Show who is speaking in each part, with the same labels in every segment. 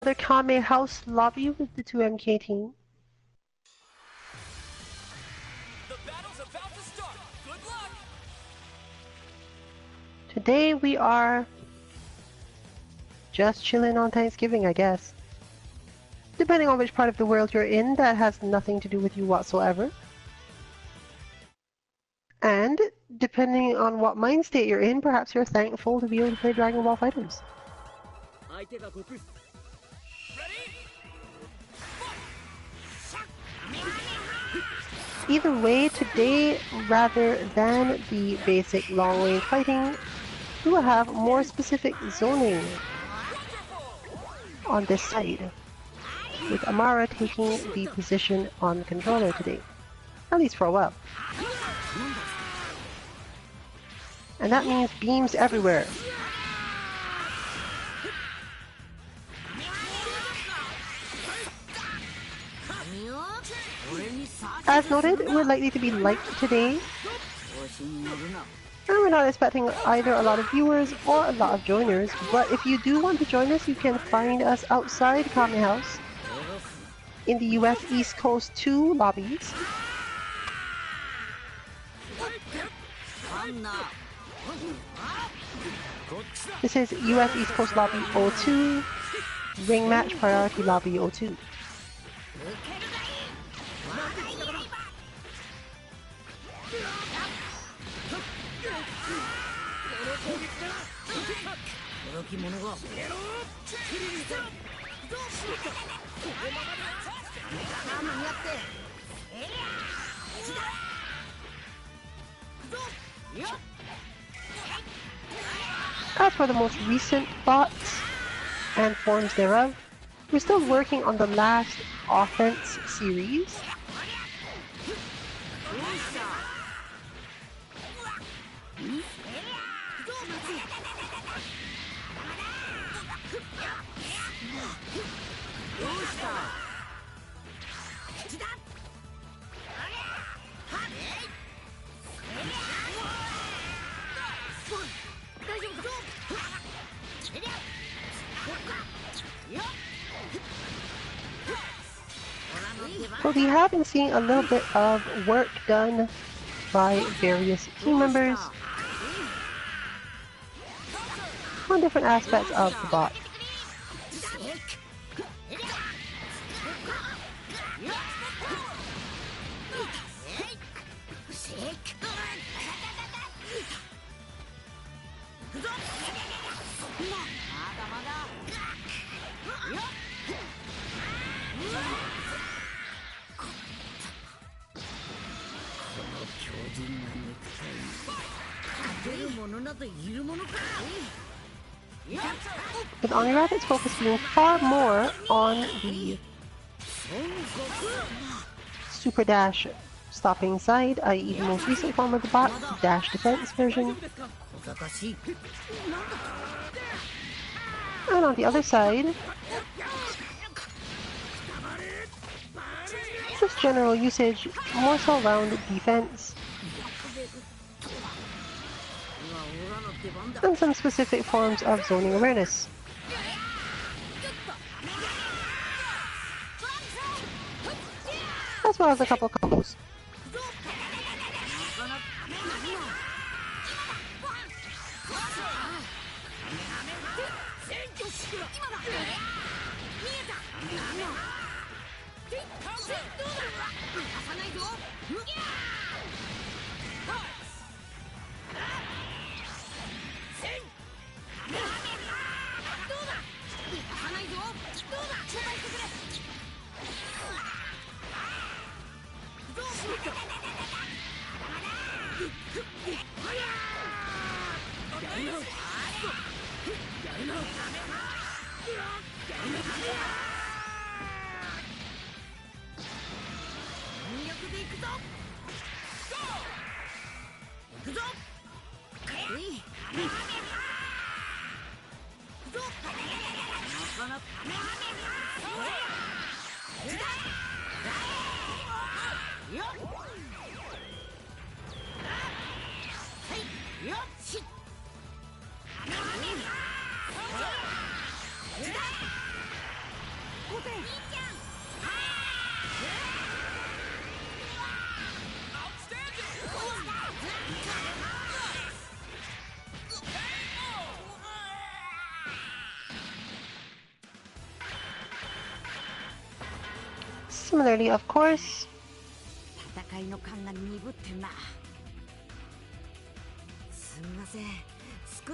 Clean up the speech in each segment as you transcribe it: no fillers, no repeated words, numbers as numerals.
Speaker 1: another Kame house lobby with the 2MK team.
Speaker 2: The battle's about to start. Good luck.
Speaker 1: Today we are just chilling on Thanksgiving, I guess. Depending on which part of the world you're in, that has nothing to do with you whatsoever. And depending on what mind state you're in, perhaps you're thankful to be able to play Dragon Ball FighterZ. Either way, today, rather than the basic long-range fighting, we will have more specific zoning on this side, with Amara taking the position on the controller today, at least for a while. And that means beams everywhere. As noted, we're likely to be light today, and we're not expecting either a lot of viewers or a lot of joiners, but if you do want to join us, you can find us outside Kame House in the US East Coast 2 lobbies. This is US East Coast Lobby 02, Ring Match Priority Lobby 02. As for the most recent bots and forms thereof, we're still working on the last offense series. But we have been seeing a little bit of work done by various team members on different aspects of the bot. With OmniRabbit's focus being far more on the Super Dash stopping side, i.e. the most recent form of the bot, the Dash Defense version. And on the other side, just general usage, more so around defense, and some specific forms of zoning awareness. As well as a couple of combos. Similarly, of course,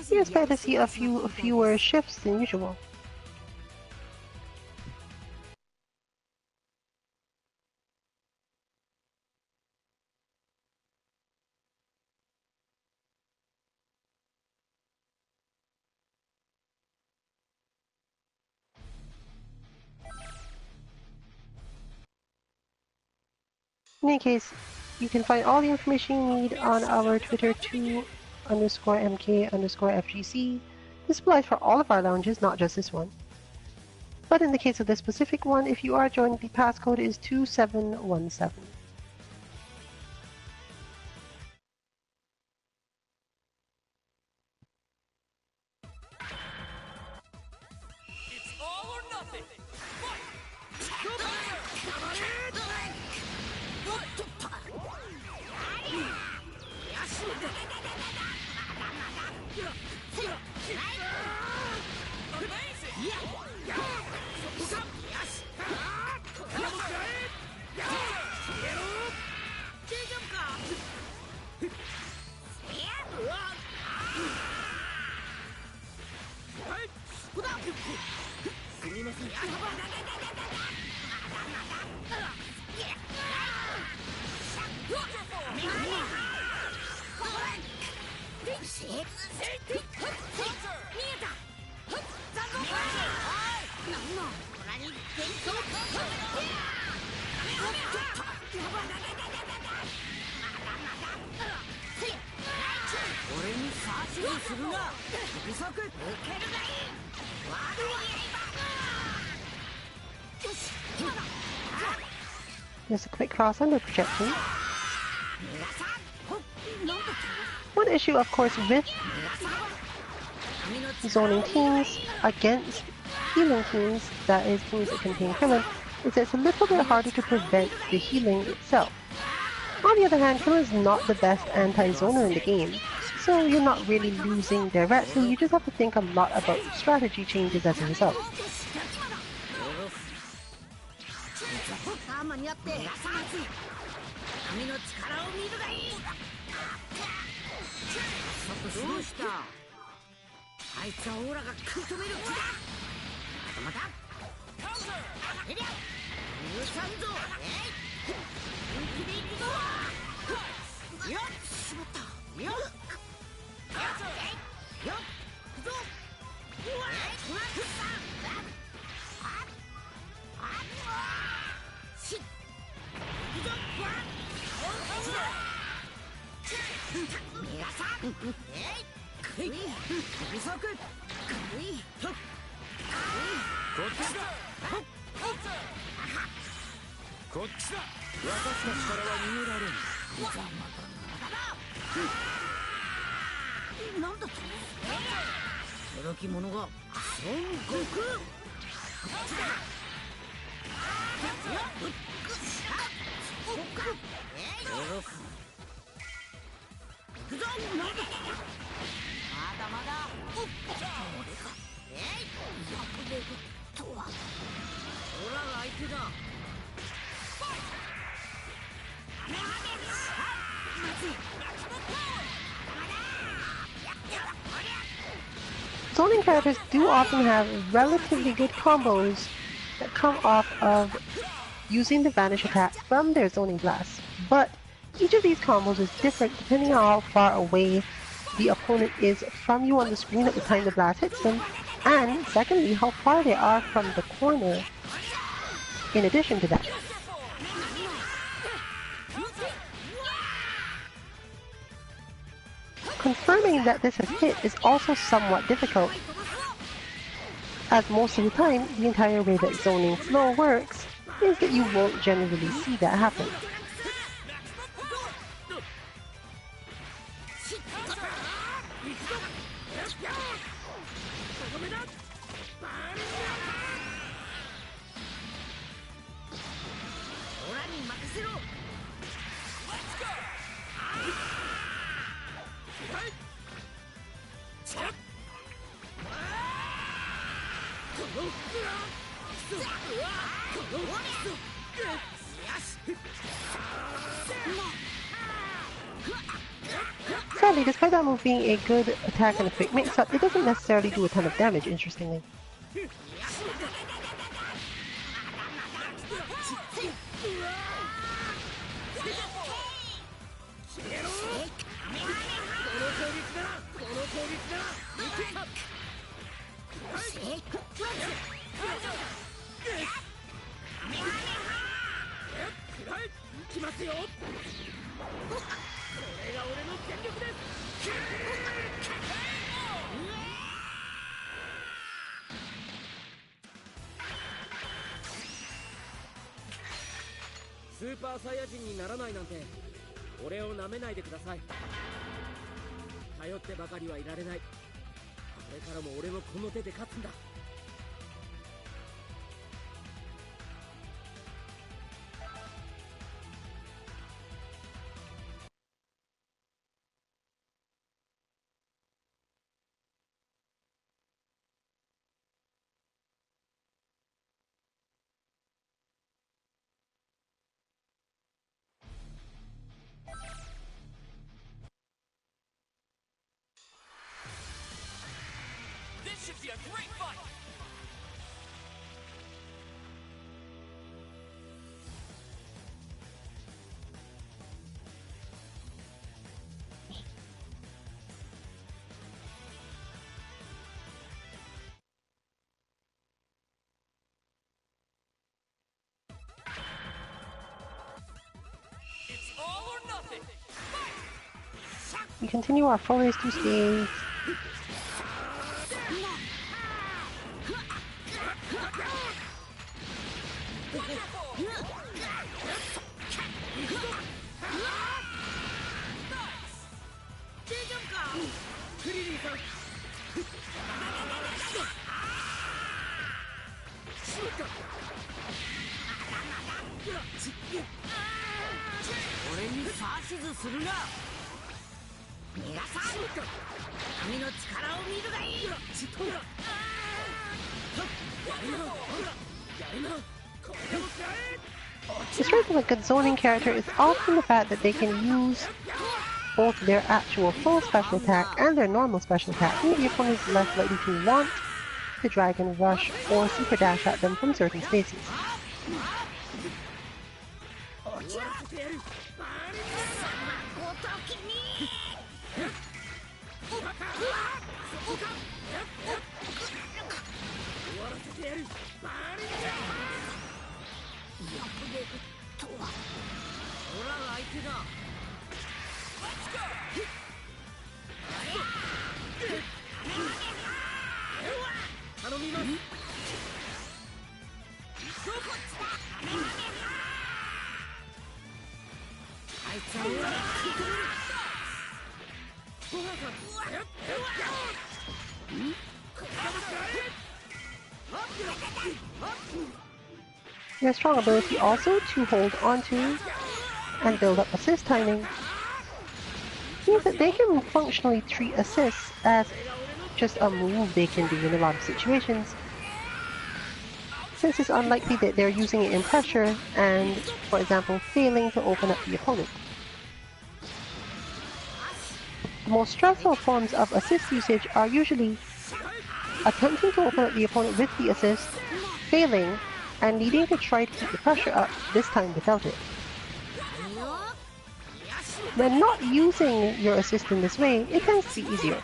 Speaker 1: you expect to see a few fewer shifts than usual. In any case, you can find all the information you need on our Twitter 2_MK_FGC. This applies for all of our lounges, not just this one. But in the case of this specific one, if you are joined, the passcode is 2717. Just a quick cross under projection. One issue, of course, with zoning teams against healing teams, that is, teams that contain Krillin, is that it's a little bit harder to prevent the healing itself. On the other hand, Krillin is not the best anti-zoner in the game, so you're not really losing directly, you just have to think a lot about strategy changes as a result. Zoning characters do often have relatively good combos that come off of using the Vanish attack from their Zoning Blast, but each of these combos is different depending on how far away the opponent is from you on the screen at the time the blast hits them, and secondly, how far they are from the corner in addition to that. Confirming that this has hit is also somewhat difficult, as most of the time, the entire way that zoning flow works is that you won't generally see that happen. Sadly, despite that move being a good attack and a quick mix-up, it doesn't necessarily do a ton of damage, interestingly.
Speaker 2: スーパーサイヤ人にならないなんて俺を舐めないでください。頼ってばかりはいられない。これからも俺のこの手で勝つんだ。This should be a great fight! It's all or nothing! Fight!
Speaker 1: We continue our full race 2 stage. The strength of a good zoning character is often the fact that they can use both their actual full special attack and their normal special attack, meaning the opponent is less likely to want to Dragon Rush or Super Dash at them from certain spaces. Their strong ability also to hold onto and build up assist timing means that they can functionally treat assists as just a move they can do in a lot of situations, since it's unlikely that they're using it in pressure and, for example, failing to open up the opponent. The most stressful forms of assist usage are usually attempting to open up the opponent with the assist, failing, and needing to try to keep the pressure up, this time without it. When not using your assist in this way, it tends to be easier.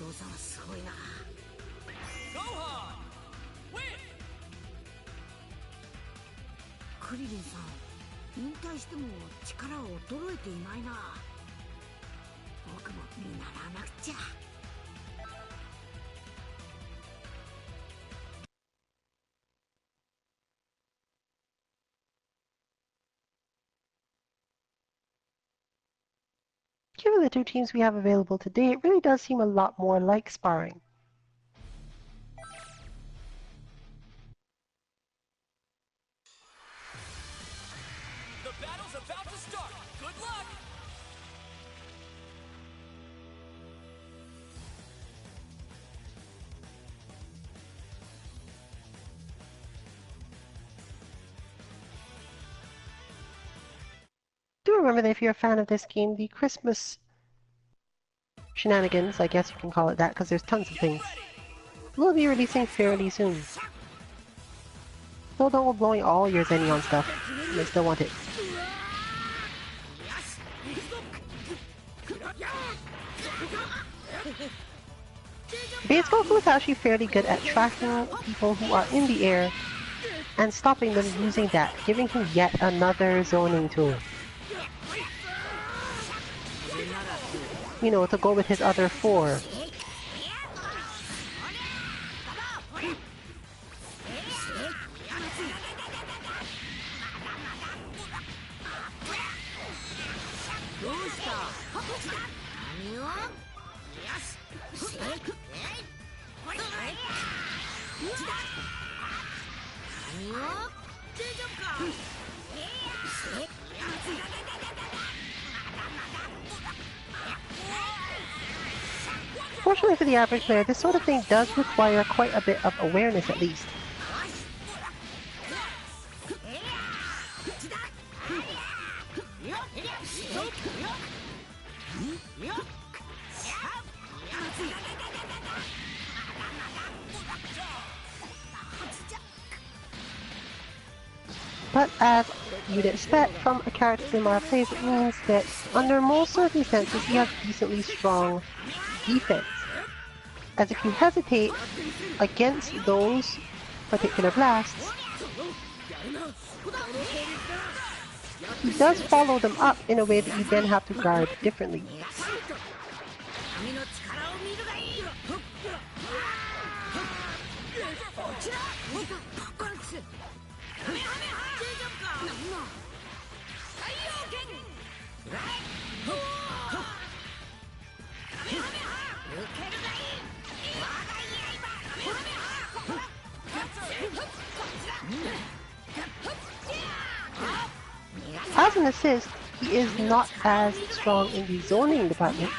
Speaker 3: クリリンさん、引退しても力衰えていないな。僕も見習わなくちゃ。
Speaker 1: Given the two teams we have available today, it really does seem a lot more like sparring.
Speaker 2: The battle's about to start. Good luck.
Speaker 1: Do remember that if you're a fan of this game, the Christmas shenanigans, I guess you can call it that, because there's tons of things, will be releasing fairly soon. Still don't go blowing all your Zenny stuff. I still want it. Base Goku is actually fairly good at tracking people who are in the air and stopping them using that, giving him yet another zoning tool. You know, to go with his other 4. Fortunately for the average player, this sort of thing does require quite a bit of awareness at least. But as you'd expect from a character Dimar plays, it means that under most circumstances he has decently strong defense. As if you hesitate against those particular blasts, he does follow them up in a way that you then have to guard differently. As an assist, he is not as strong in the zoning department.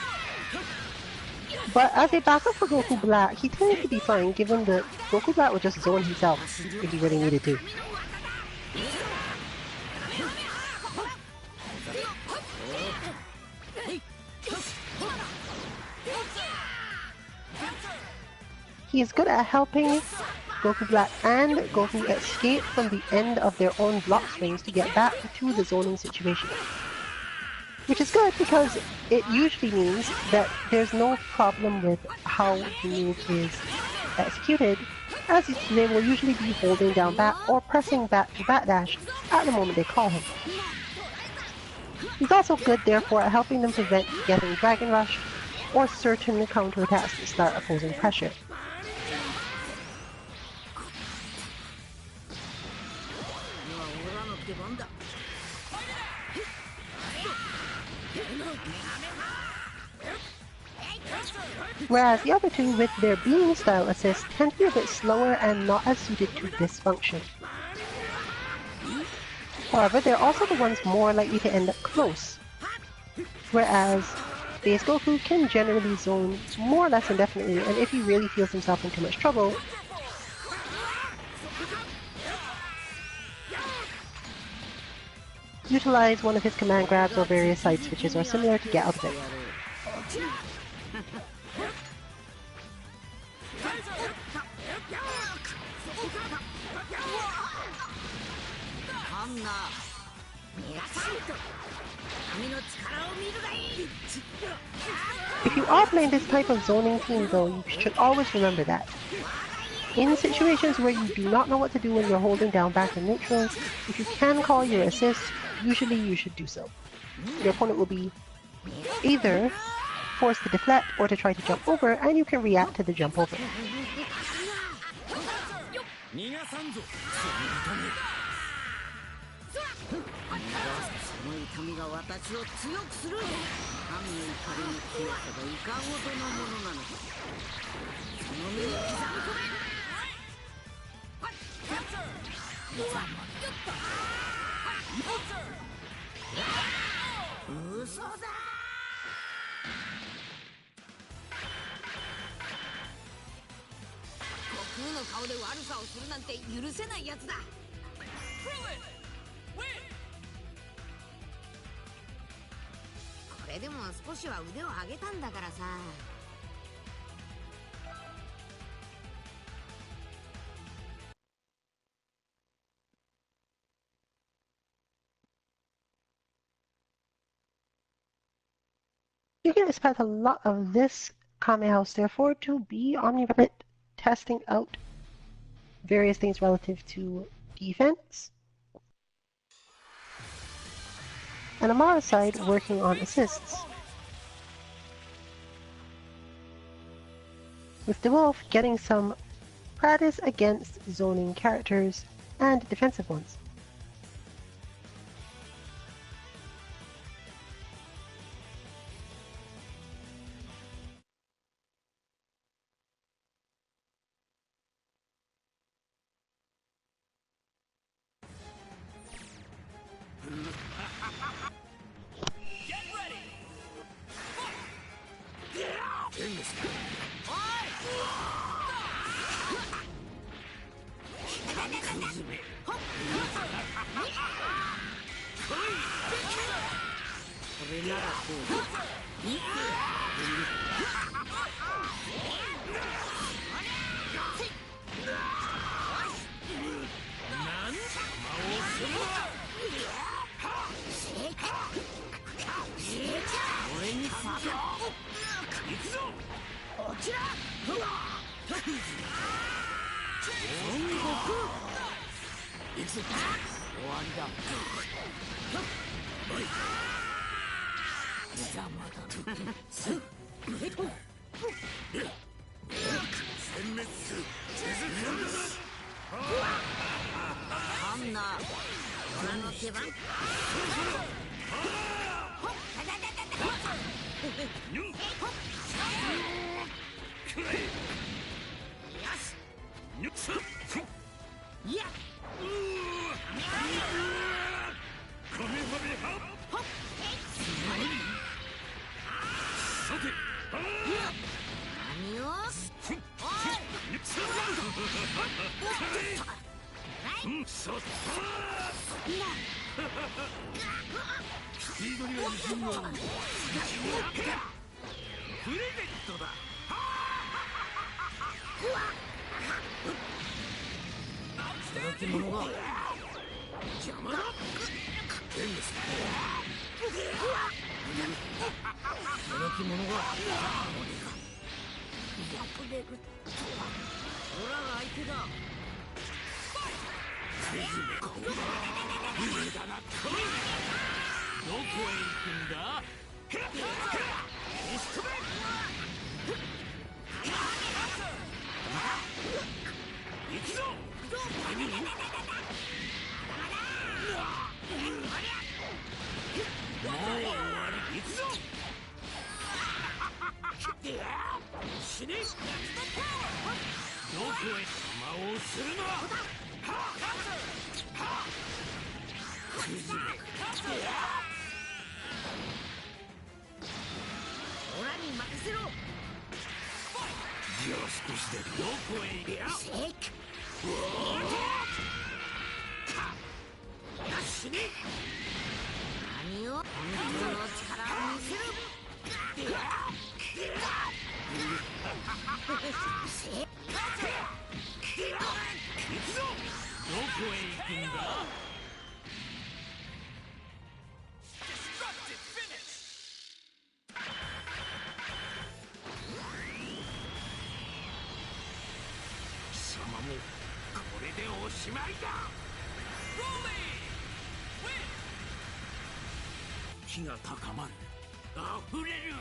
Speaker 1: But as a backup for Goku Black, he tends to be fine given that Goku Black would just zone himself if he really needed to. He is good at helping Goku Black and Goku escape from the end of their own block strings to get back to the zoning situation. Which is good because it usually means that there's no problem with how the move is executed, as they will usually be holding down back or pressing back to backdash at the moment they call him. He's also good therefore at helping them prevent getting Dragon Rush or certain counterattacks that start opposing pressure. Whereas the other two, with their beam style assists, tend to be a bit slower and not as suited to this function. However, they're also the ones more likely to end up close, whereas Base Goku can generally zone more or less indefinitely, and if he really feels himself in too much trouble, utilize one of his command grabs or various side switches or similar to get out of it. If you are playing this type of zoning team though, you should always remember that. In situations where you do not know what to do when you're holding down back and neutral, if you can call your assist, usually you should do so. Your opponent will be either forced to deflect or to try to jump over, and you can react to the jump over. You can expect a lot of this Kame house, therefore, to be omnipresent, testing out various things relative to defense. And Amara's side working on assists, with DeWolf getting some practice against zoning characters and defensive ones.
Speaker 2: 気が高まる。溢れる。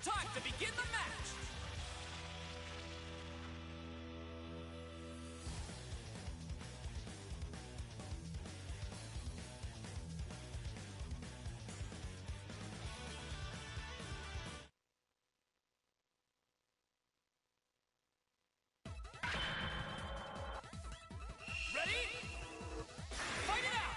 Speaker 2: Time to begin the match! Ready? Fight it out!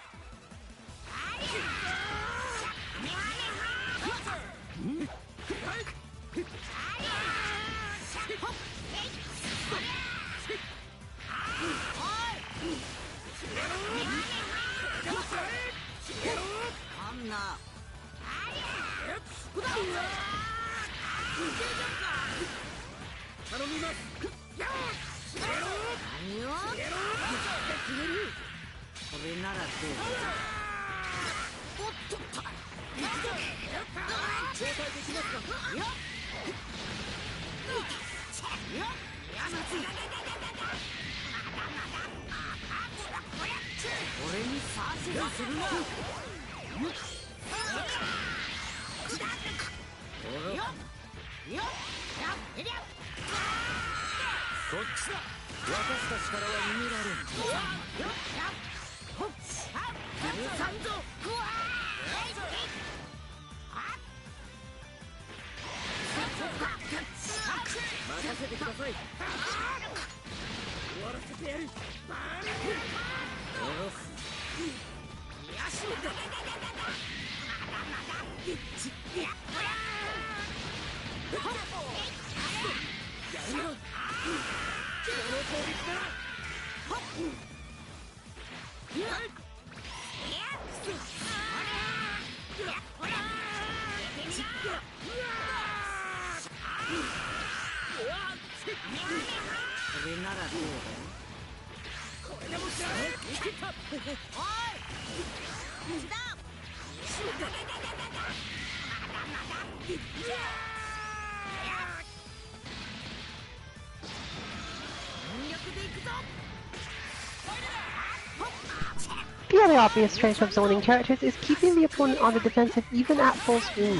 Speaker 1: The other obvious strength of zoning characters is keeping the opponent on the defensive even at full screen.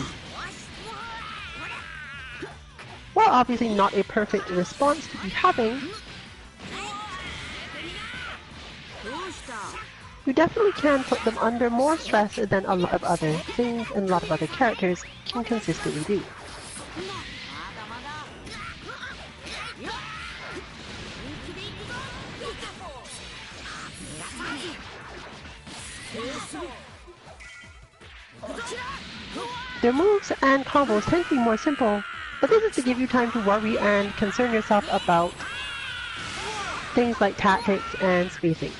Speaker 1: While obviously not a perfect response to be having, you definitely can put them under more stress than a lot of other things and a lot of other characters can consistently do. Their moves and combos tend to be more simple, but this is to give you time to worry and concern yourself about things like tactics and spacings.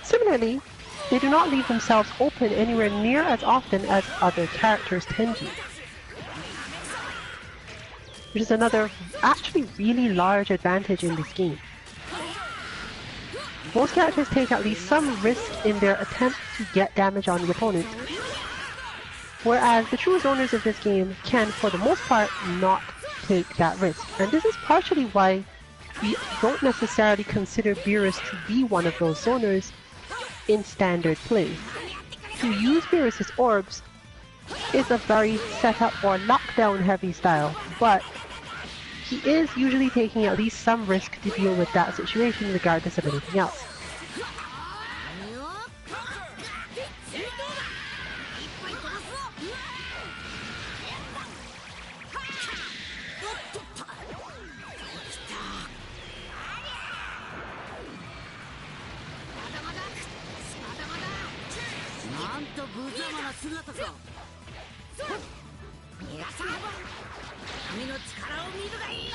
Speaker 1: Similarly, they do not leave themselves open anywhere near as often as other characters tend to, which is another actually really large advantage in this game. Most characters take at least some risk in their attempt to get damage on the opponent, whereas the true zoners of this game can, for the most part, not take that risk. And this is partially why we don't necessarily consider Beerus to be one of those zoners in standard play. To use Beerus' orbs is a very setup or lockdown heavy style, but he is usually taking at least some risk to deal with that situation regardless of anything else.
Speaker 3: 無様な姿か。逃がさん。神の力を見るがいい。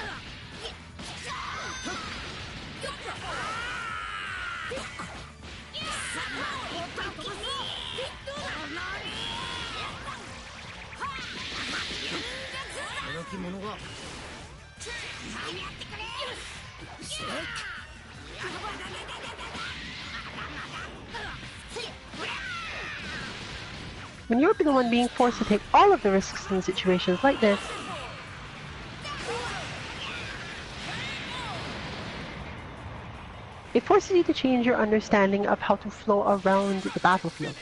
Speaker 3: 驚き者が。何やってくれ。
Speaker 1: When you're the one being forced to take all of the risks in situations like this, it forces you to change your understanding of how to flow around the battlefield.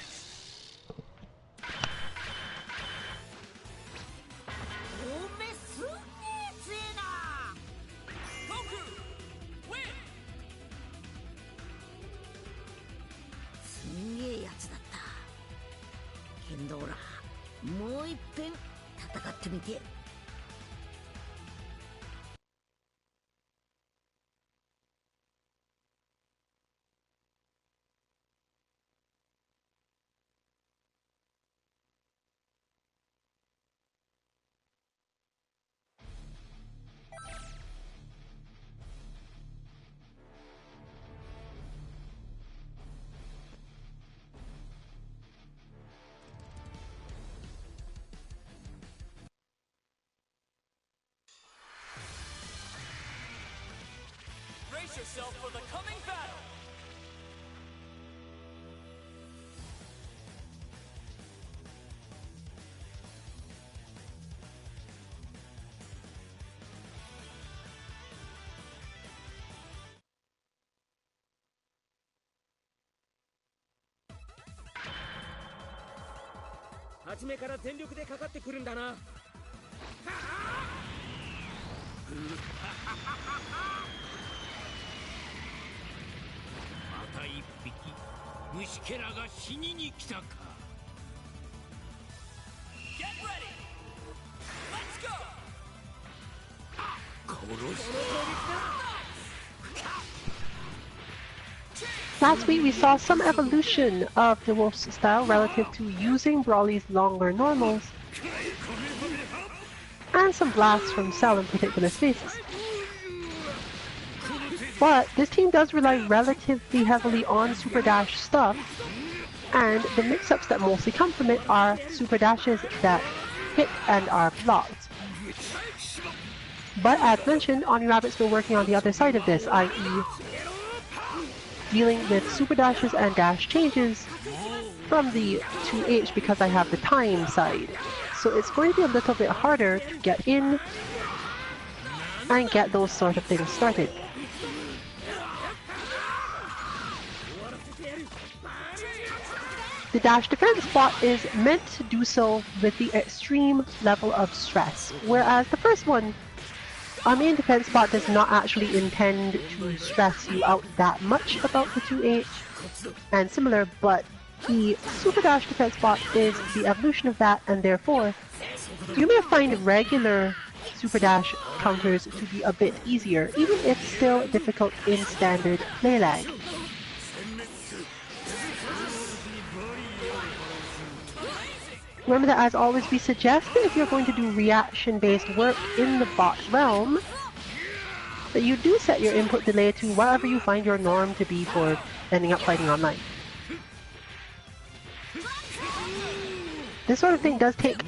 Speaker 4: Brace yourself for the coming battle!
Speaker 2: Hajimeから全力でかかってくるんだな。
Speaker 5: また一匹虫けらが死にに来たか。
Speaker 4: Get ready! Let's go!
Speaker 5: 殺す。
Speaker 1: Last week we saw some evolution of the Wolf's style relative to using Brawly's longer normals, and some blasts from Cell in particular spaces. But this team does rely relatively heavily on Super Dash stuff, and the mix-ups that mostly come from it are Super Dashes that hit and are blocked. But as mentioned, Oni Rabbit's been working on the other side of this, i.e. dealing with Super Dashes and Dash changes from the 2H because I have the time side. So it's going to be a little bit harder to get in and get those sort of things started. The dash defense bot is meant to do so with the extreme level of stress, whereas the first one, our main defense bot does not actually intend to stress you out that much about the 2H and similar, but the Super Dash defense bot is the evolution of that, and therefore you may find regular Super Dash counters to be a bit easier, even if still difficult in standard play lag. Remember that, as always, we suggest that if you're going to do reaction-based work in the bot realm, that you do set your input delay to whatever you find your norm to be for ending up fighting online. This sort of thing does take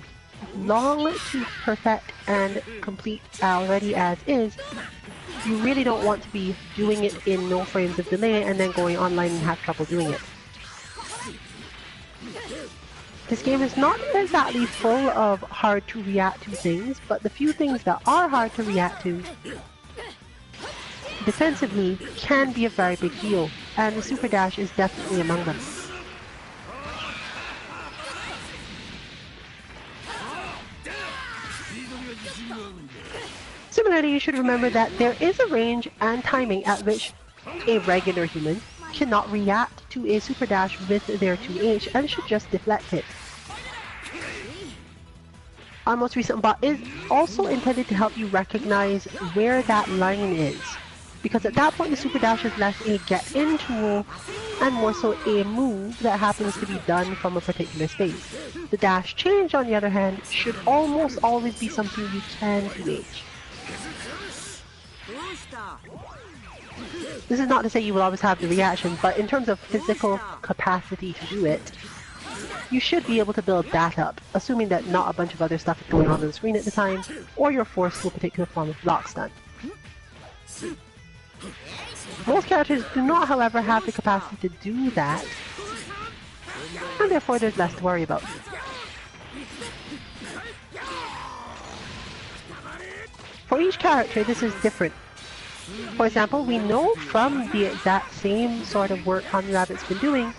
Speaker 1: long to perfect and complete already as is. You really don't want to be doing it in no frames of delay and then going online and have trouble doing it. This game is not exactly full of hard to react to things, but the few things that are hard to react to defensively can be a very big deal, and the Super Dash is definitely among them. Similarly, you should remember that there is a range and timing at which a regular human cannot react to a Super Dash with their 2H and should just deflect it. Our most recent bot is also intended to help you recognize where that line is. because at that point the super dash is less a get-in tool and more so a move that happens to be done from a particular space. The dash change, on the other hand, should almost always be something you can 2H. This is not to say you will always have the reaction, but in terms of physical capacity to do it, you should be able to build that up, assuming that not a bunch of other stuff is going on the screen at the time, or you're forced to a particular form of block stun. Most characters do not, however, have the capacity to do that, and therefore there's less to worry about. For each character, this is different. For example, we know from the exact same sort of work Kame Rabbit's been doing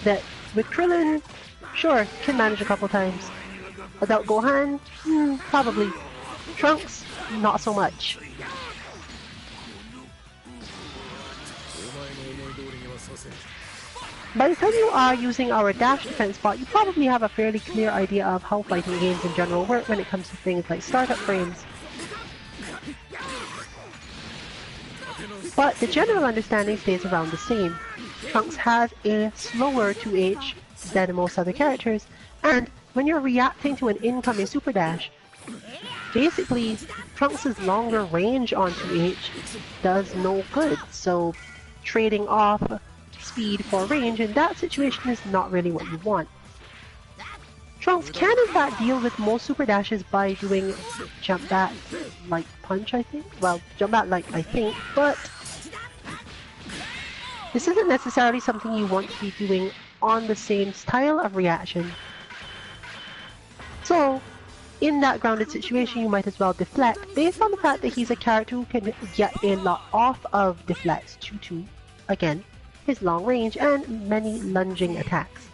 Speaker 1: that with Krillin, sure, can manage a couple times. Adult Gohan, probably. Trunks, not so much. By the time you are using our dash defense bot, you probably have a fairly clear idea of how fighting games in general work when it comes to things like startup frames. But the general understanding stays around the same. Trunks has a slower 2H than most other characters, and when you're reacting to an incoming super dash, basically Trunks' longer range on 2H does no good, so trading off speed for range in that situation is not really what you want. Trunks can in fact deal with most super dashes by doing jump back like punch, I think? Well, jump back like I think, but this isn't necessarily something you want to be doing on the same style of reaction. So, in that grounded situation, you might as well deflect, based on the fact that he's a character who can get a lot off of deflects due to, again, his long range and many lunging attacks.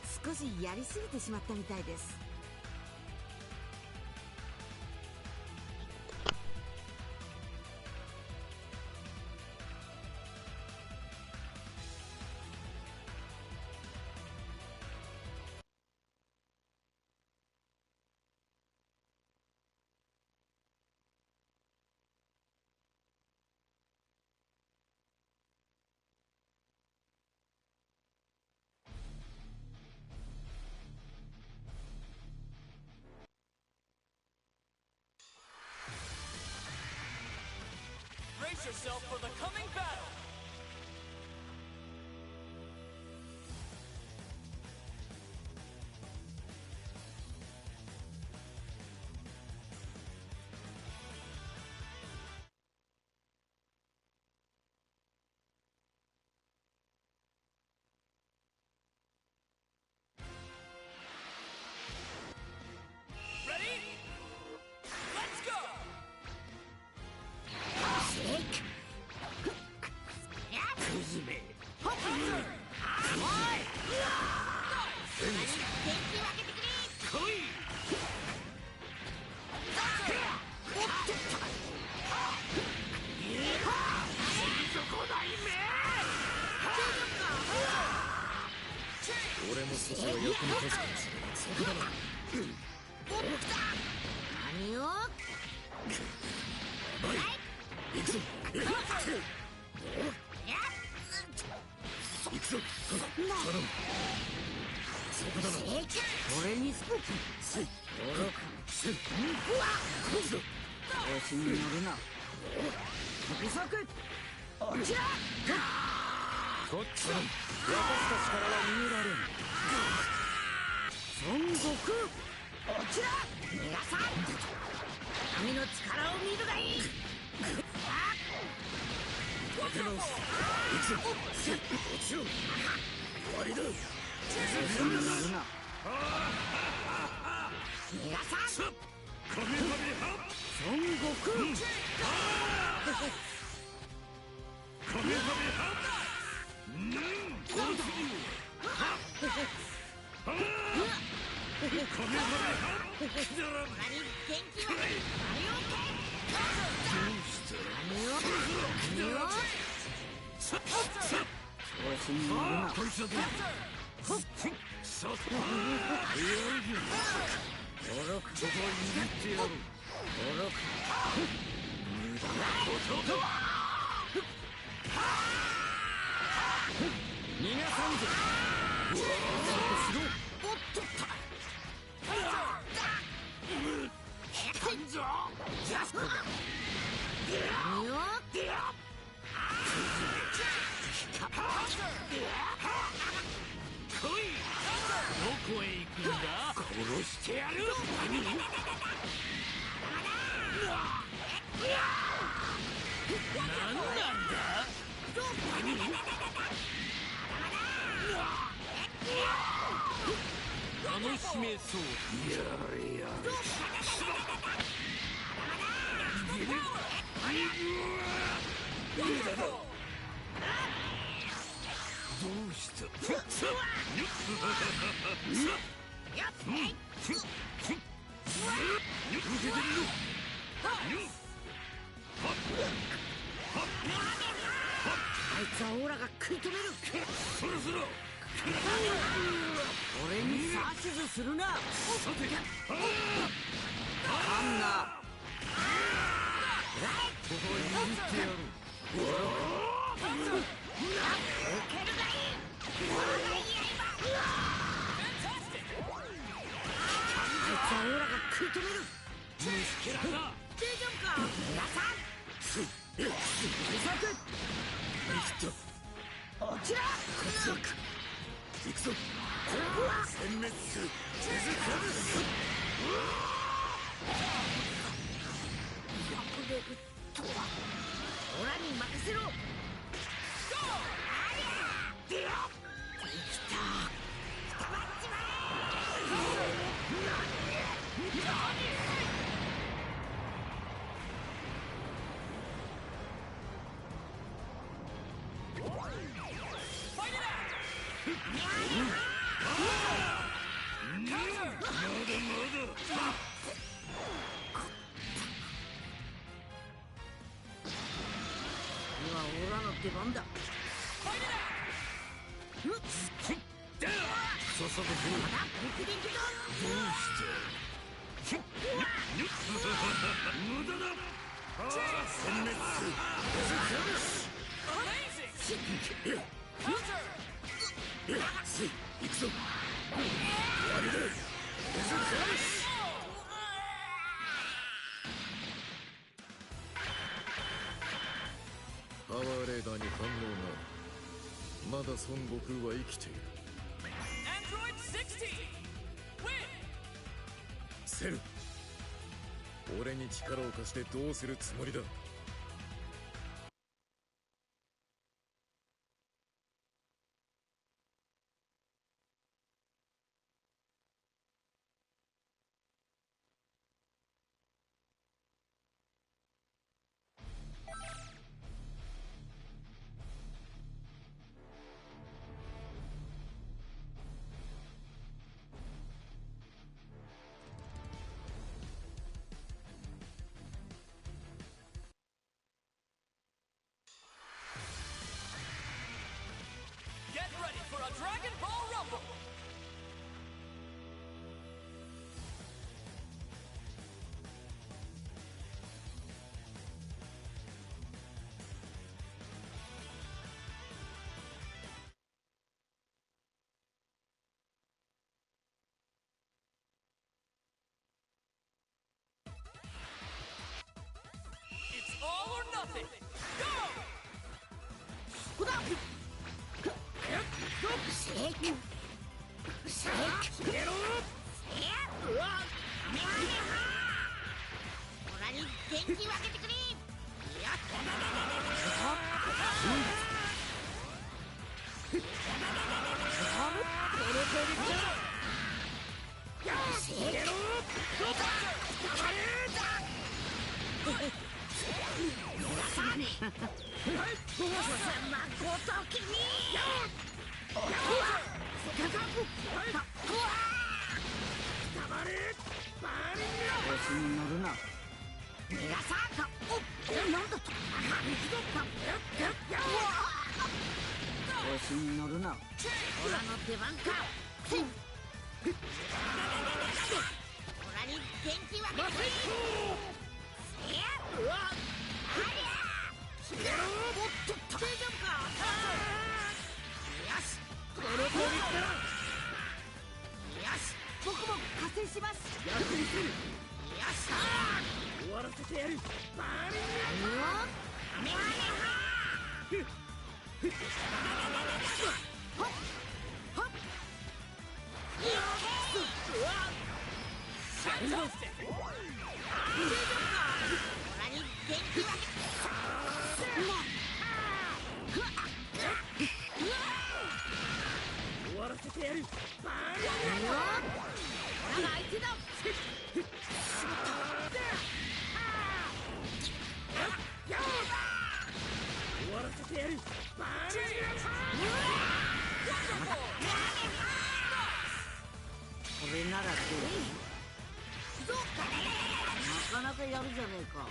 Speaker 4: Brace yourself for the coming battle! Ready? Let's go!
Speaker 3: いつはオーラが食い止める。
Speaker 5: そろそろ
Speaker 3: 俺に指図するな。
Speaker 5: さて
Speaker 3: あんな
Speaker 5: ここを握ってやろう。
Speaker 3: あいつはオーラが食い止める。
Speaker 5: 虫けらだ。
Speaker 3: 大丈夫か皆さん。落ちろ。
Speaker 5: 行くぞ。殲滅する。続かず。
Speaker 3: やぶれるとはオラに任せろ。ありゃできた。捕まっちまえ。今オラの出番だ。
Speaker 5: さっさと来い。
Speaker 3: 陸電気だ。
Speaker 5: どうして無駄だ。殲滅する。行くぞ。終わりだ。
Speaker 6: パワーレーダーに反応がある。まだ孫悟空は生きている。
Speaker 4: Android 60 win.
Speaker 6: セル、俺に力を貸してどうするつもりだ。
Speaker 4: Get ready for a Dragon Ball Rumble. It's all or nothing. Go!
Speaker 3: ここだ。シェイクシェイクゲロうわメガネハオラに電気分けてくれ。やっシェイクゲロ調子に乗るな。メガサーカなんだと。調子に乗るな。オラの出番か。オラに電気分けてくれ。うわありゃおっと大丈夫か。よしこれれならどう？なかなかやるじゃねえか。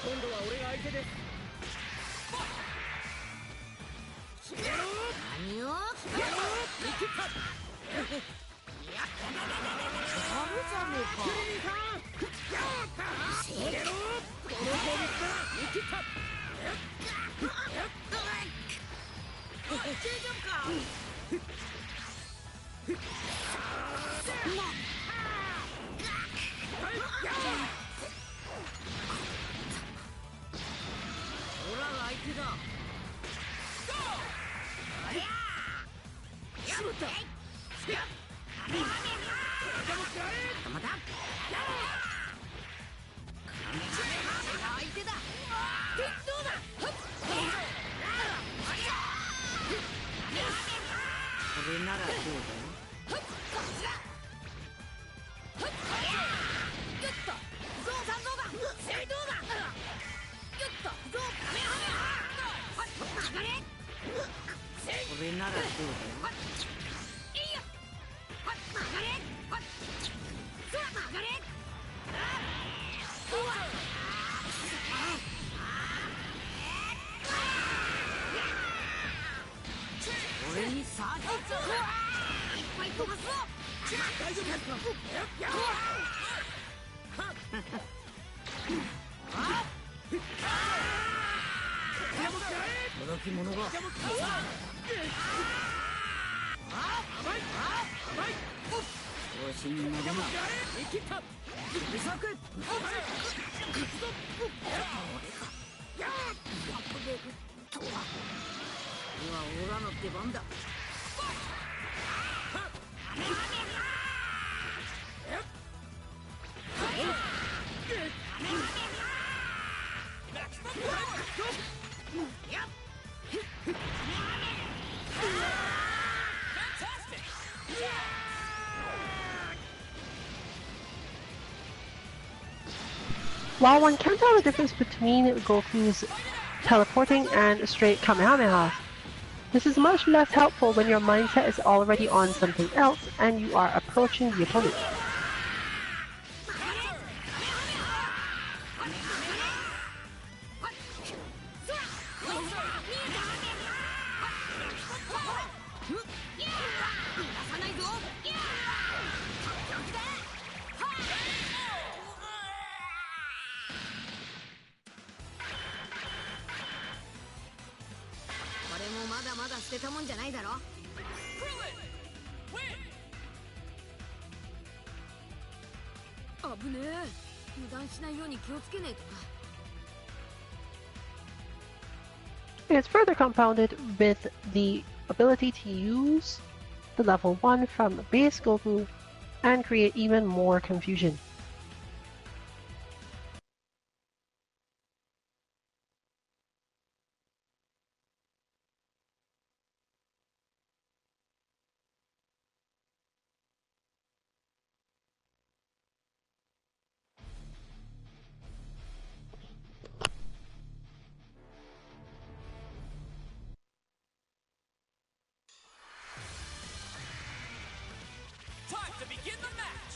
Speaker 2: 今度は俺が相手です。
Speaker 3: 何を？
Speaker 2: 見切った。
Speaker 3: やるじゃねえか。
Speaker 2: この攻撃だ。見切った。
Speaker 3: 大丈夫か？オラが相手だ。しまった。また。相手だ。どうだ。これならどうだ。これならどうだ。俺にさあいっぱい飛ばすぞ。
Speaker 2: 大丈夫ですか。
Speaker 3: 届き者が。調子に乗るな。
Speaker 2: 見切った。
Speaker 3: 指先。今オラの出番だ。
Speaker 1: While one can't tell the difference between Goku's teleporting and straight Kamehameha, this is much less helpful when your mindset is already on something else and you are approaching the opponent. It's further compounded with the ability to use the level 1 from base Goku and create even more confusion.
Speaker 4: Time to begin the match!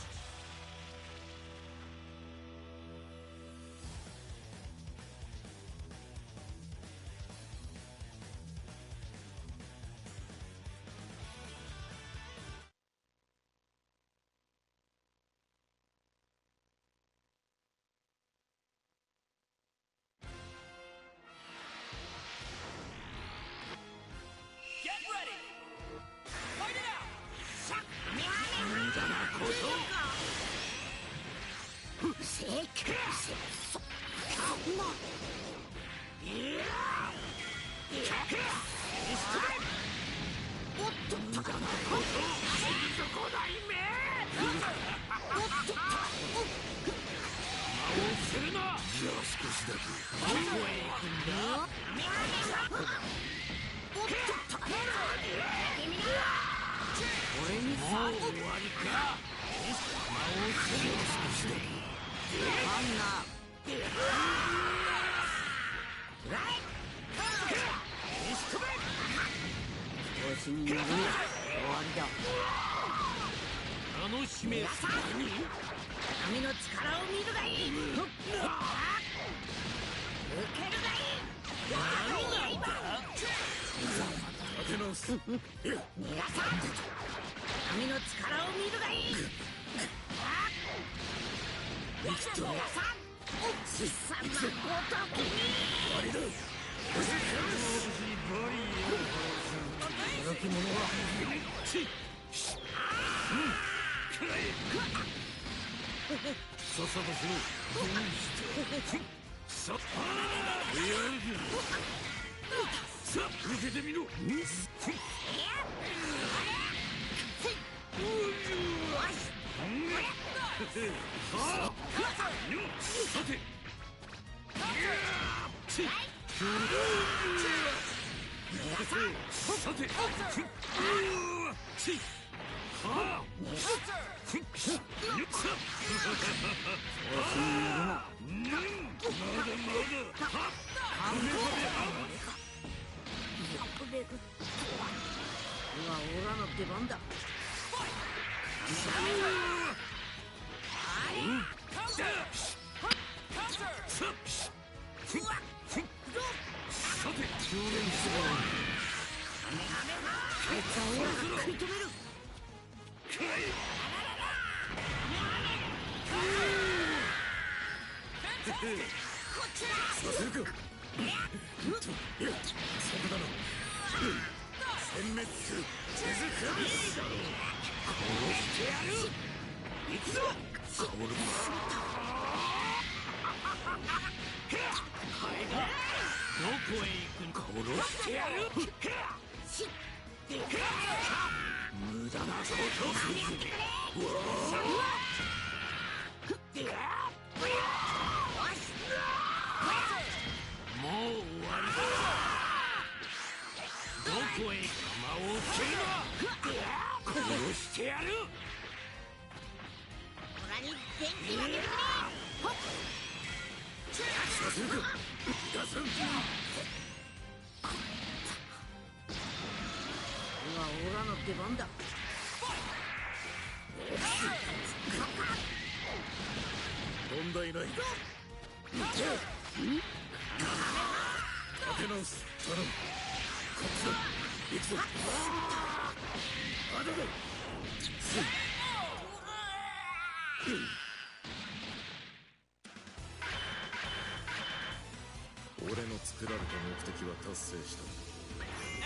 Speaker 6: 俺の作られた目的は達成した。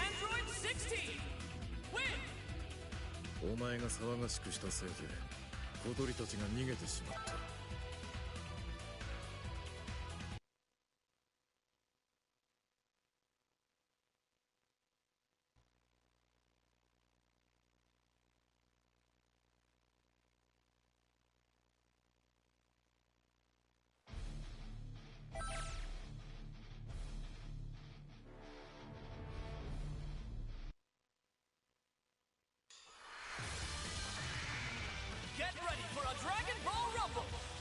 Speaker 4: Android 16 win!
Speaker 6: お前が騒がしくしたせいで小鳥たちが逃げてしまった。
Speaker 4: Get ready for a Dragon Ball Rumble!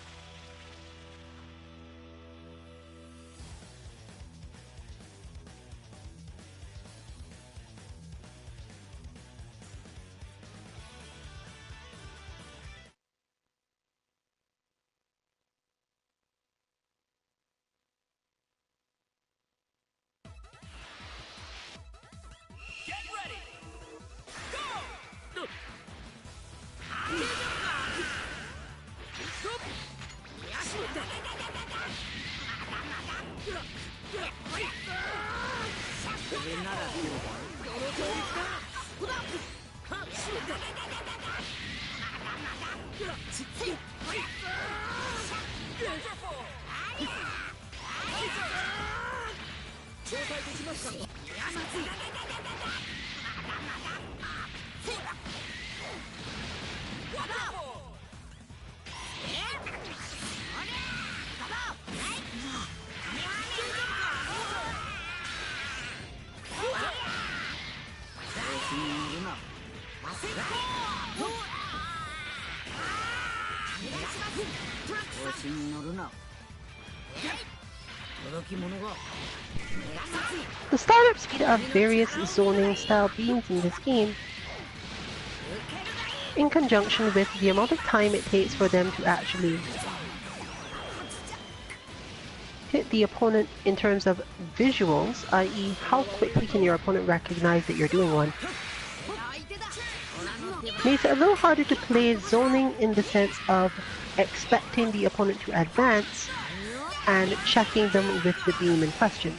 Speaker 1: The startup speed of various zoning style beams in this game, in conjunction with the amount of time it takes for them to actually hit the opponent in terms of visuals, i.e. how quickly can your opponent recognize that you're doing one, makes it a little harder to play zoning in the sense of expecting the opponent to advance and checking them with the beam in question.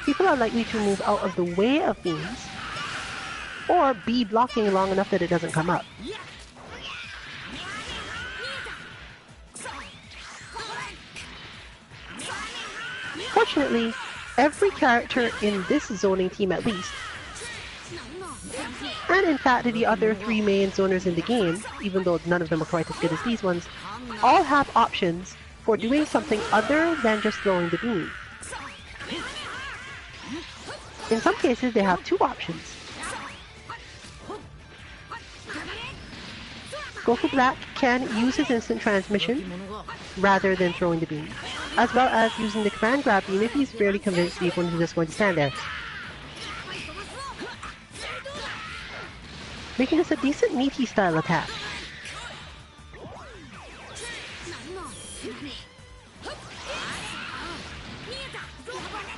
Speaker 1: People are likely to move out of the way of beams, or be blocking long enough that it doesn't come up. Fortunately, every character in this zoning team at least, and in fact the other 3 main zoners in the game, even though none of them are quite as good as these ones, all have options for doing something other than just throwing the beam. In some cases they have 2 options. Goku Black can use his instant transmission rather than throwing the beam, as well as using the command grab beam if he's fairly convinced the opponent is just going to stand there, making this a decent meaty style attack.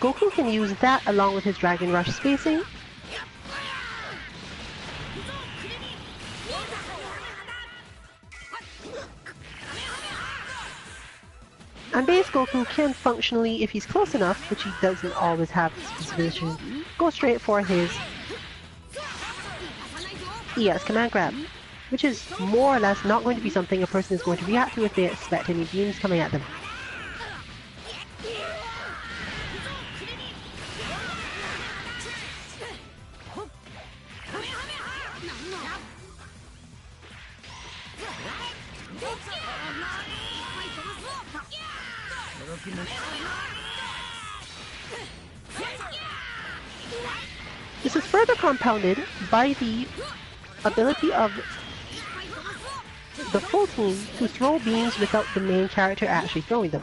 Speaker 1: Goku can use that along with his Dragon Rush spacing, and base Goku can functionally, if he's close enough, which he doesn't always have this position, go straight for his ES command grab, which is more or less not going to be something a person is going to react to if they expect any beams coming at them. This is further compounded by the ability of the full team to throw beams without the main character actually throwing them.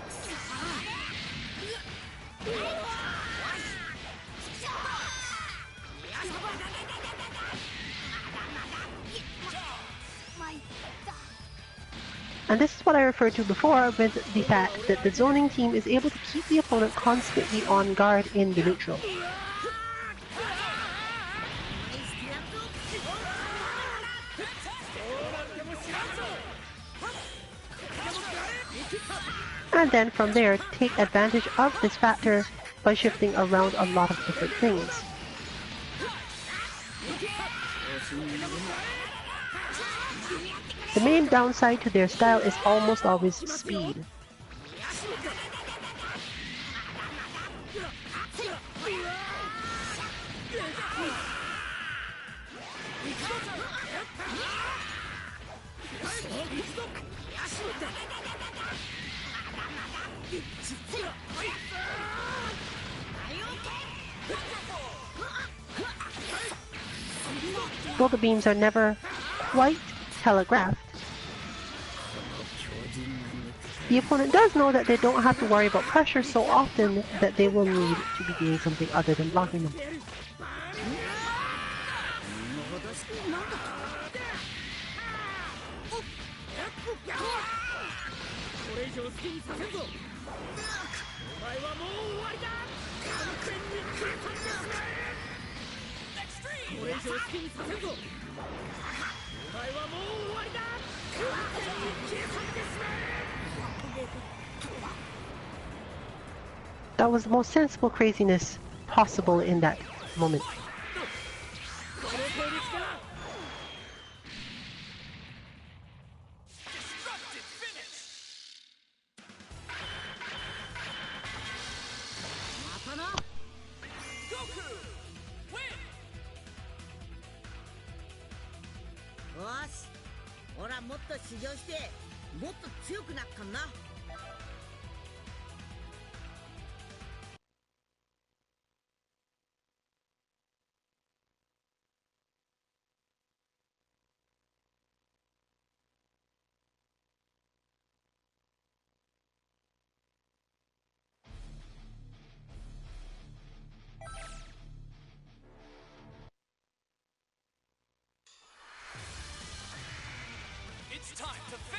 Speaker 1: And this is what I referred to before with the fact that the zoning team is able to keep the opponent constantly on guard in the neutral. And then from there, take advantage of this factor by shifting around a lot of different things. The main downside to their style is almost always speed. Though the beams are never quite telegraphed, the opponent does know that they don't have to worry about pressure so often that they will need to be doing something other than blocking them. That was the most sensible craziness possible in that moment.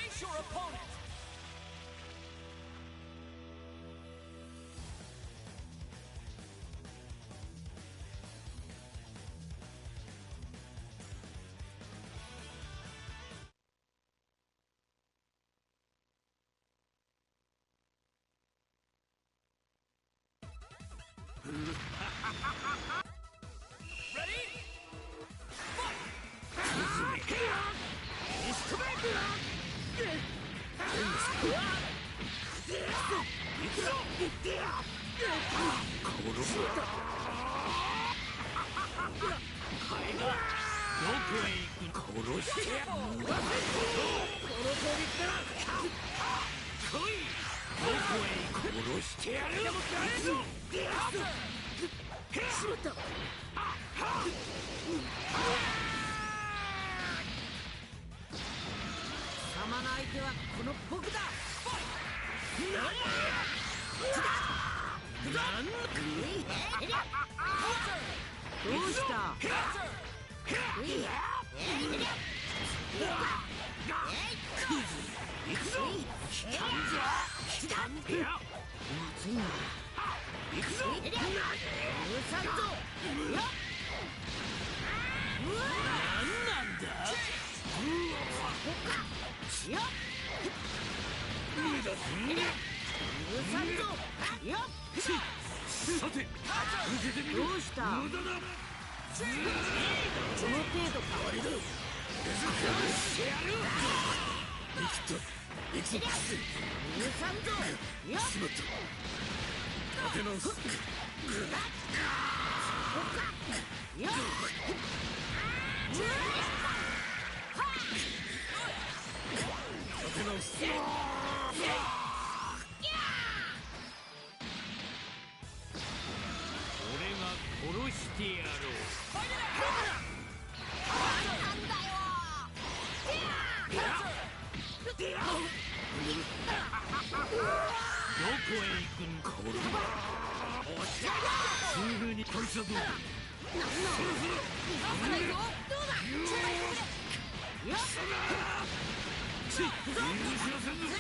Speaker 4: Face your opponent! Ready? Fight!
Speaker 3: 貴様の相手はこの僕だ。どうした？まずいな。行くぞ。許さんぞ。なんなんだ。よっ。許さんぞ。よっ。さて、受けてみろ。どうした？無駄だ。この程度か。終わりだ。してやる。生きた。行くぞ。許さんぞ。よっ。しまった。立て直す。よっ。立て直す。俺が殺してやろう。なんだよ。どこへ行くんか。すぐにこいつはどうだ。そろそろ危ないぞ。どうだ。よっ。許しませんぞ。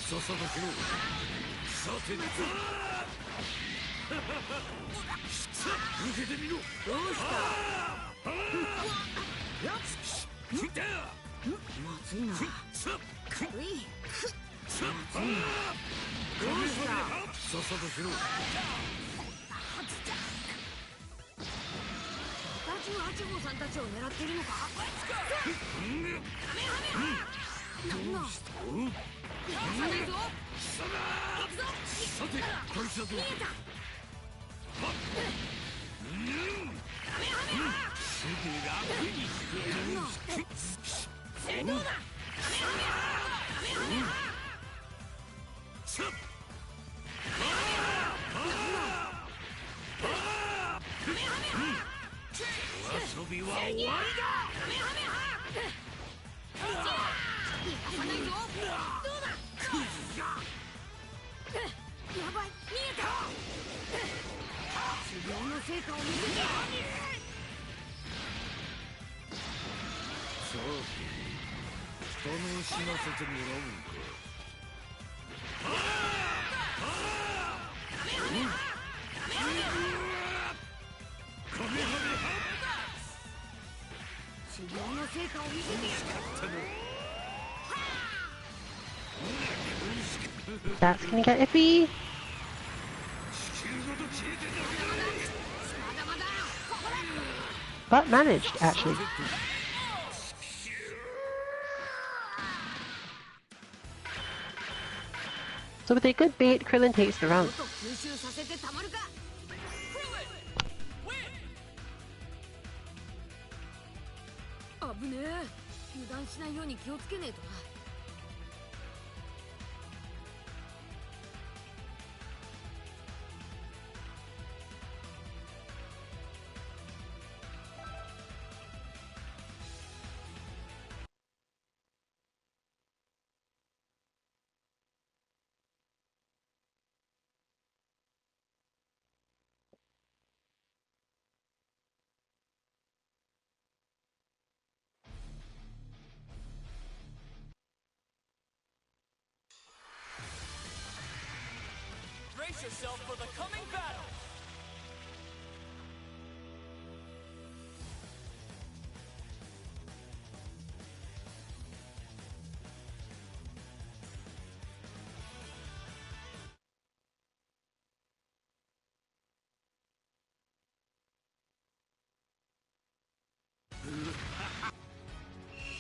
Speaker 3: さっさとしろ。さて受けてみろ。どうした。まずいな。どうした。さっさとしろ。88号さんたちを狙っているのか。なんだ。さて、こいつはどうだ。すぐ楽にしてやる。正当だ。遊びは終わりだ。行かないぞ。どうだ。やばい、見えた。修行の成果を見せて。さあ、楽しませてもらおうか。修行の成果を見せてやる。
Speaker 1: That's gonna get iffy. But managed, actually. So with a good bait, Krillin takes the round.
Speaker 3: 危ねえ。油断しないように気をつけねえとな。
Speaker 4: Brace yourself for the coming battle!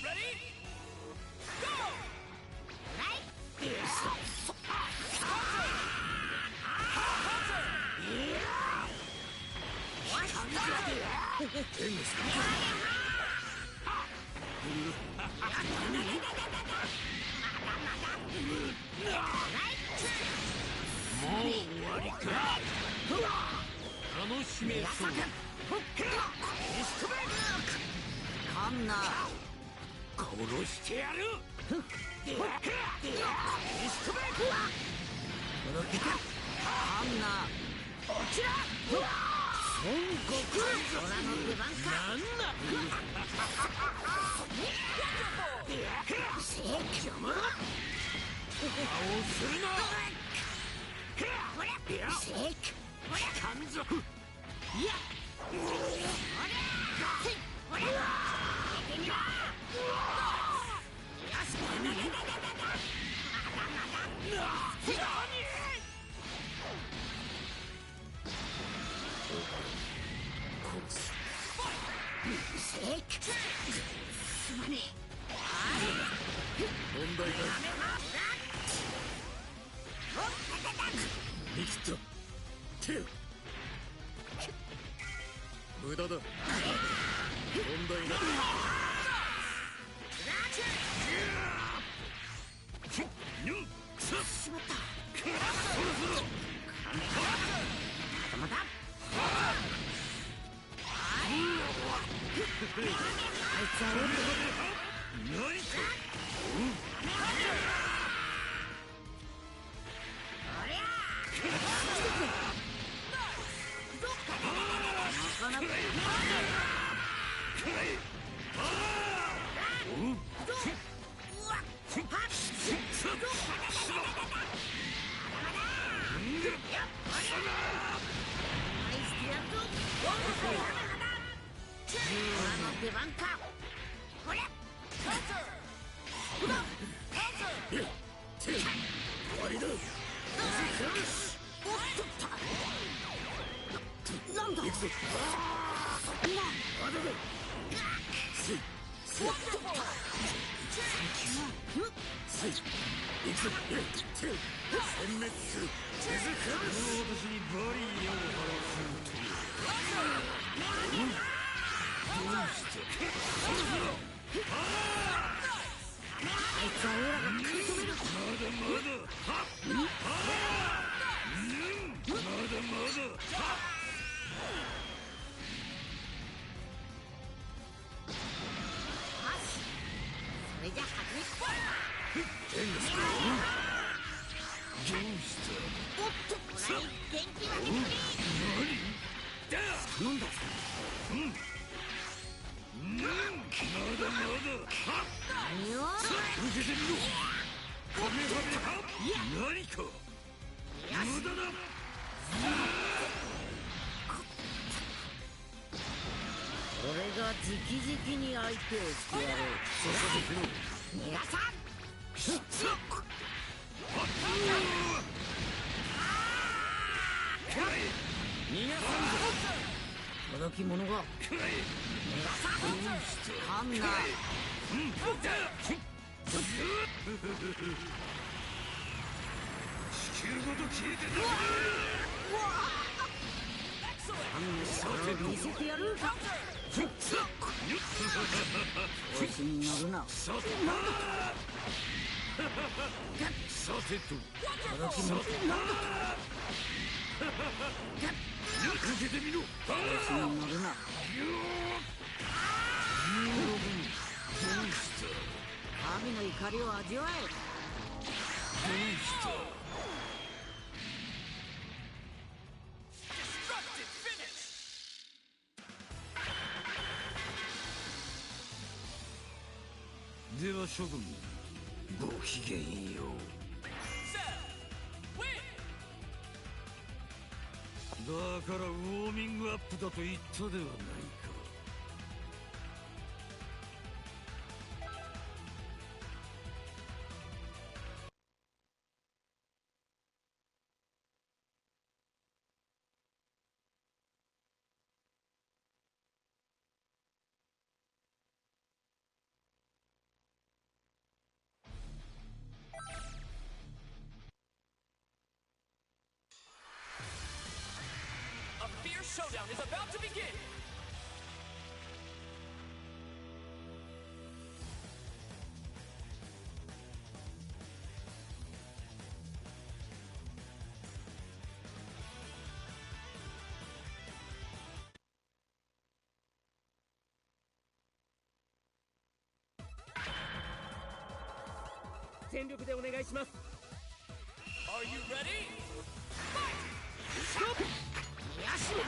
Speaker 4: Ready? Go!
Speaker 6: 無駄だ。問題ない。
Speaker 5: では諸君、ごきげんよう。からウォーミングアップだと言ったではないか。
Speaker 4: A fierce showdown is about to begin!
Speaker 2: 全力でお願いします。
Speaker 4: Are you ready?
Speaker 2: こ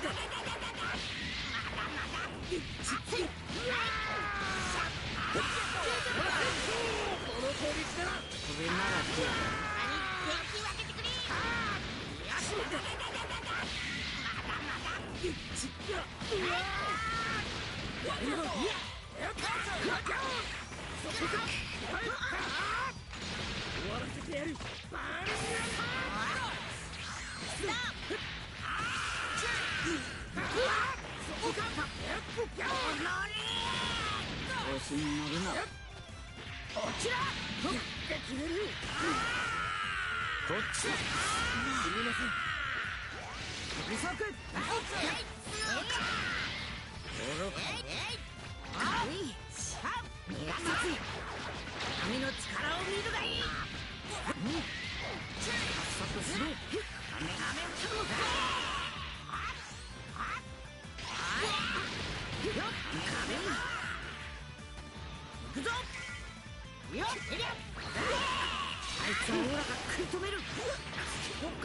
Speaker 2: の攻撃なら
Speaker 3: それならどうだ。敵分けてくれ。
Speaker 2: 終わらせてやる。バーン
Speaker 3: 調子に乗るな。
Speaker 2: こっちすみません。不足
Speaker 3: 髪の力を見るがいい。早速しろ。行くぞ。よっ、あいつはオーラが食い止める。こっか。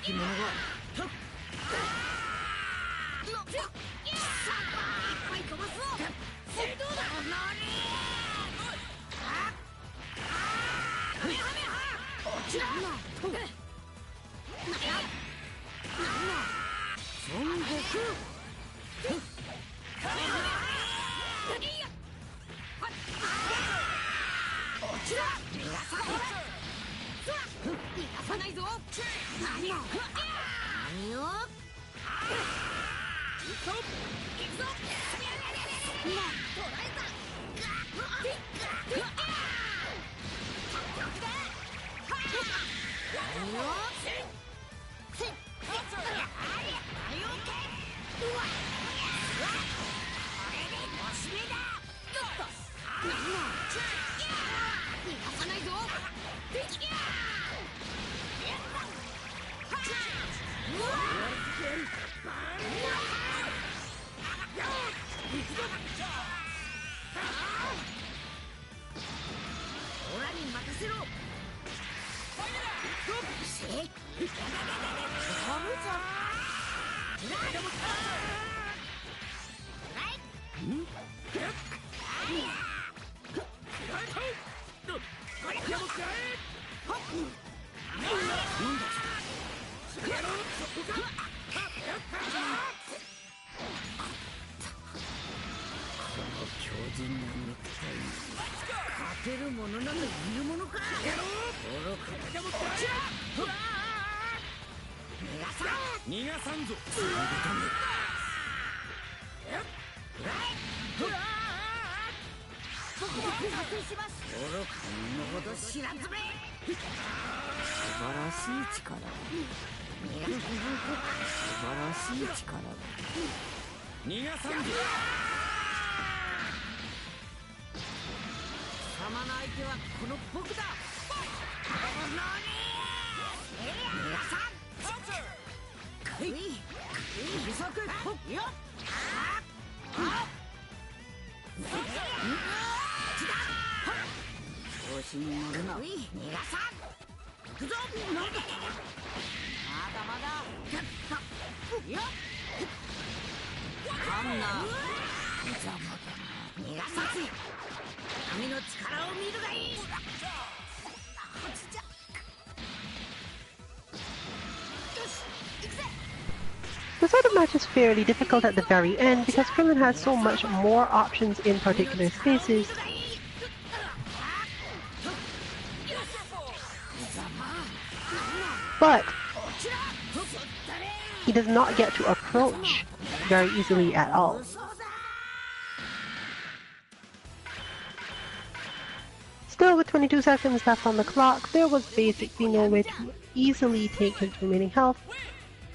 Speaker 2: き者が
Speaker 3: こ勝てるものなどいるものか。
Speaker 6: 逃がさんぞ。
Speaker 3: 僕も加勢します。ほど知らずめ。素晴らしい力だ。素晴らしい力だ。
Speaker 6: 逃がさんぞ。
Speaker 3: 貴様の相手はこの僕だ。皆さん義足よっ調子に乗るな。逃がさん行くぞ。まだまだよっあんな邪魔だな。逃がさず神の力を見るがいい。はずじゃ。よし行くぜ。
Speaker 1: The sort of match is fairly difficult at the very end because Krillin has so much more options in particular spaces. But he does not get to approach very easily at all. Still, with 22 seconds left on the clock, there was basically no way to easily take his remaining health,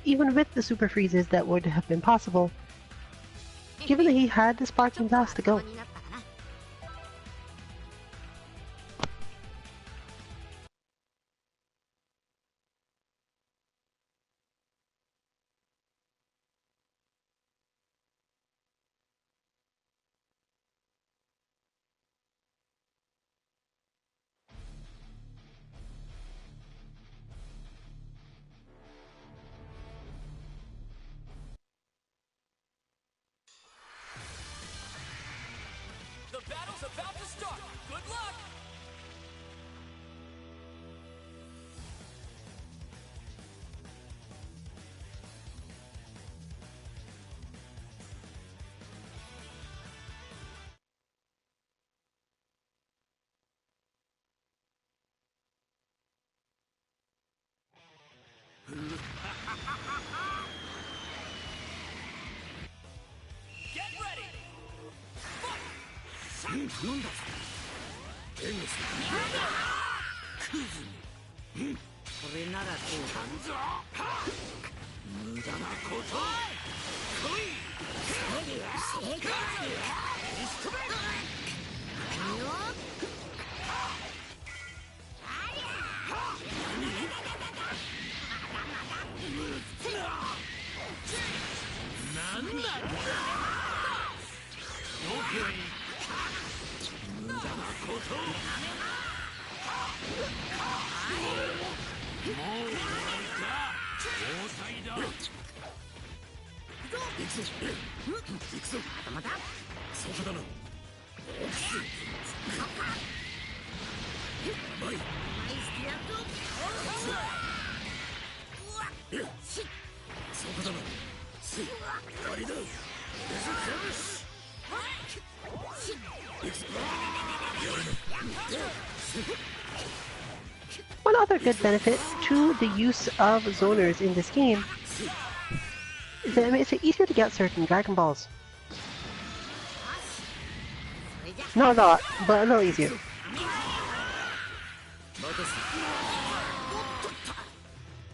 Speaker 1: even with the super freezes that would have been possible, given that he had the Sparking Blast to go.
Speaker 4: The battle's about to start. Good luck! Get ready!
Speaker 3: 頼んだぞ。これならどうだ。無駄なこと来い。正解。なんだ。
Speaker 1: One other good benefit to the use of zoners in this game is that it makes it easier to get certain Dragon Balls. Not a lot, but a little easier.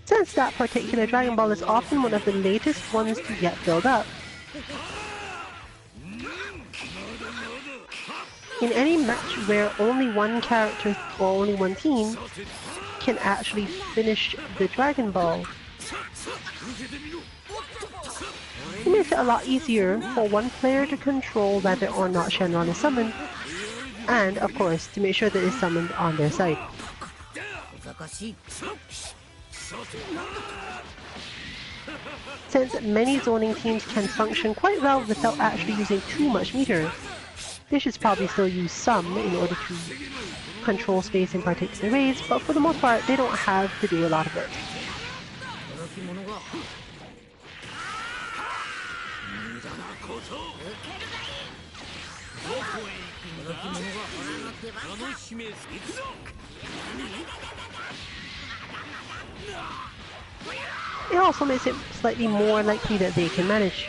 Speaker 1: Since that particular Dragon Ball is often one of the latest ones to get filled up, in any match where only one character or only one team can actually finish the Dragon Ball, it makes it a lot easier for one player to control whether or not Shenron is summoned, and of course to make sure that it's summoned on their side. since many zoning teams can function quite well without actually using too much meter. They should probably still use some in order to control space in particular raids, but for the most part, they don't have to do a lot of it. It also makes it slightly more likely that they can manage.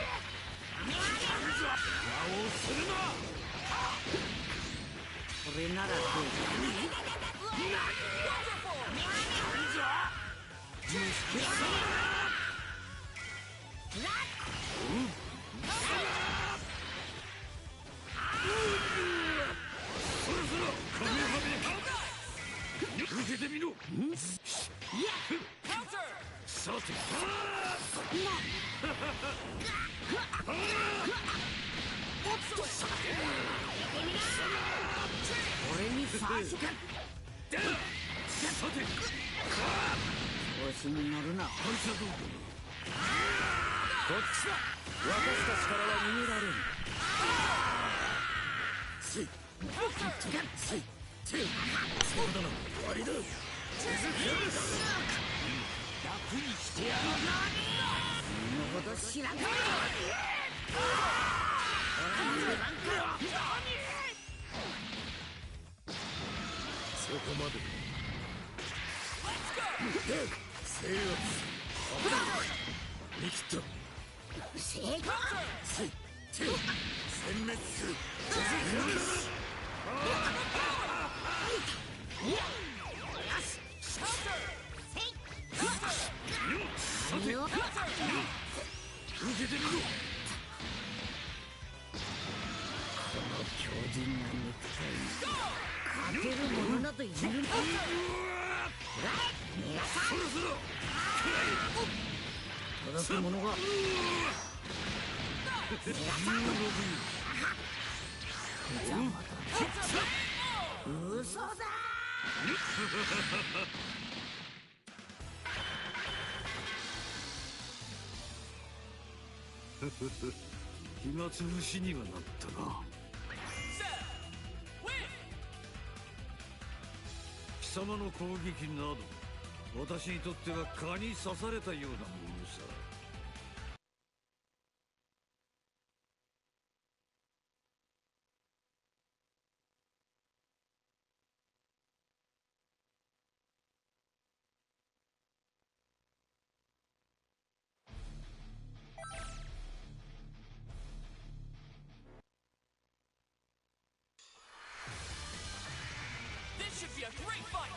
Speaker 4: This should be a great fight!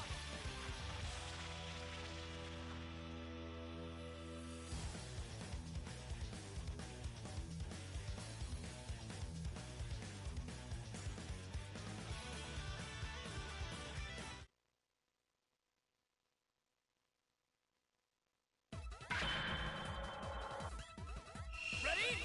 Speaker 4: Ready?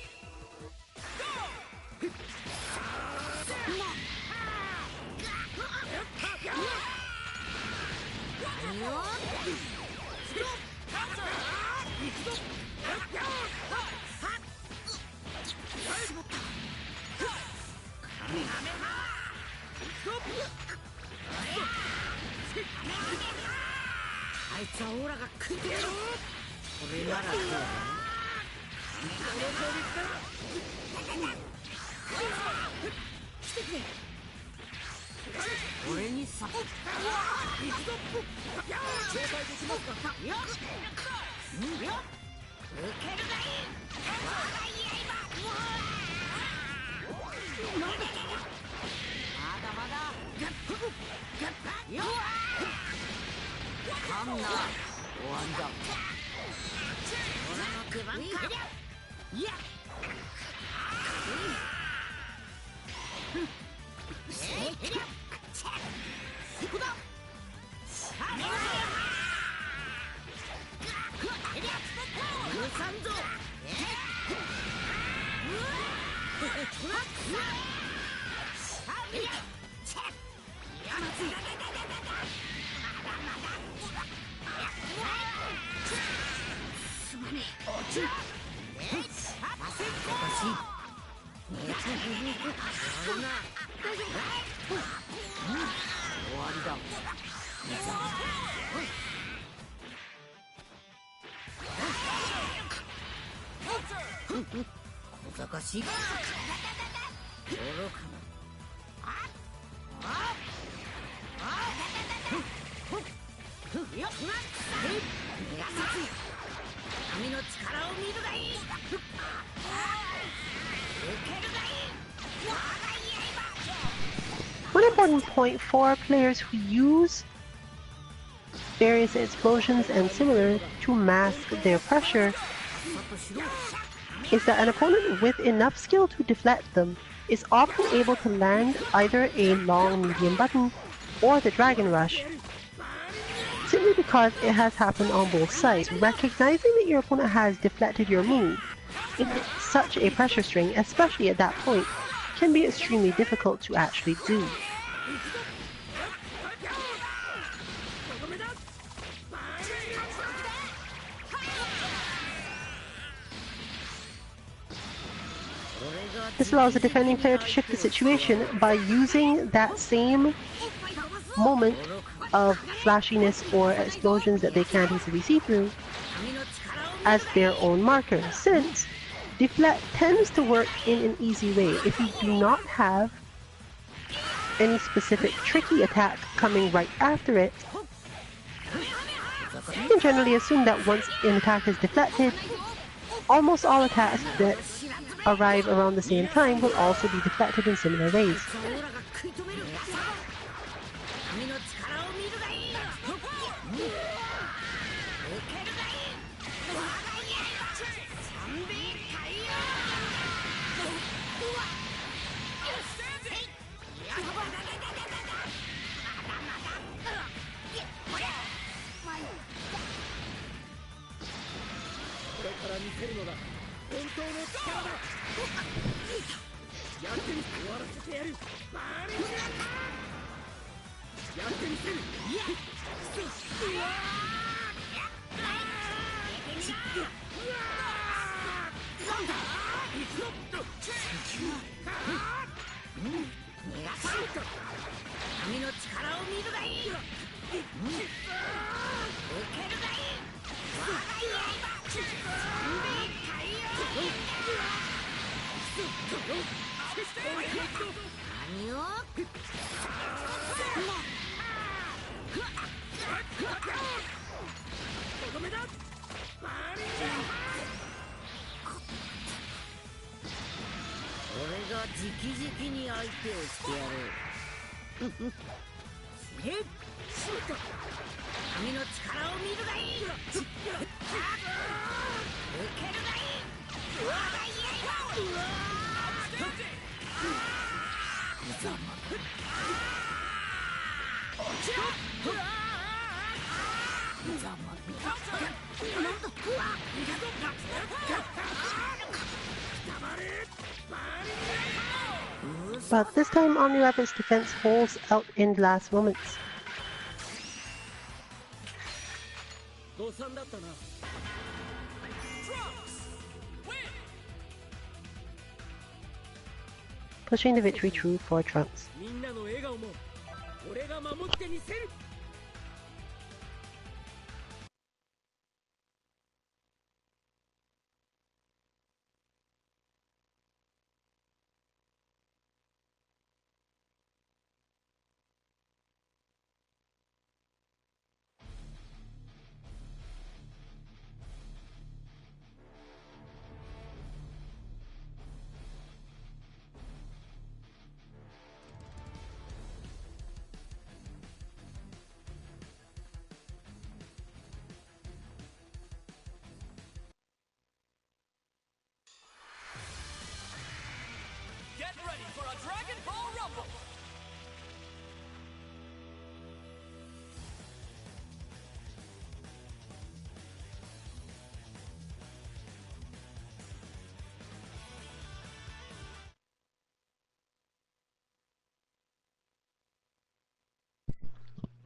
Speaker 4: Go!
Speaker 3: 小賢しい。愚かな。神の力を見るがいい。受けるがいい。我が刃。
Speaker 1: One important point for players who use various explosions and similar to mask their pressure is that an opponent with enough skill to deflect them is often able to land either a long medium button or the Dragon Rush, simply because it has happened on both sides. Recognizing that your opponent has deflected your move in such a pressure string, especially at that point, can be extremely difficult to actually do. This allows the defending player to shift the situation by using that same moment of flashiness or explosions that they can't easily see through as their own marker, since deflect tends to work in an easy way. If you do not have any specific tricky attack coming right after it, you can generally assume that once an attack is deflected, almost all attacks that arrive around the same time will also be deflected in similar ways. But this time Omni Rapid's defense holds out in the last moments. Pushing the victory through for Trunks.
Speaker 4: Get ready for a Dragon Ball Rumble!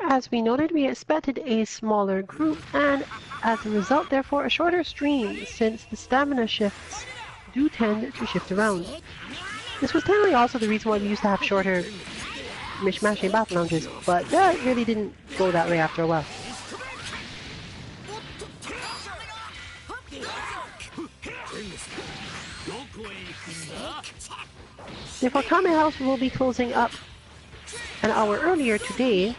Speaker 1: As we noted, we expected a smaller group and as a result therefore a shorter stream, since the stamina shifts do tend to shift around. This was technically also the reason why we used to have shorter mishmashing battle lounges, but that really didn't go that way after a while. Therefore, Kame House will be closing up an hour earlier today,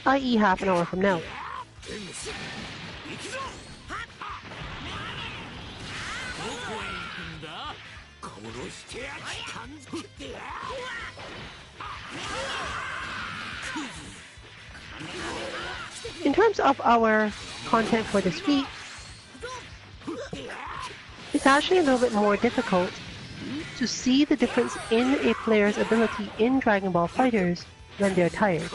Speaker 1: i.e. half an hour from now. In terms of our content for this week, it's actually a little bit more difficult to see the difference in a player's ability in Dragon Ball FighterZ when they're tired,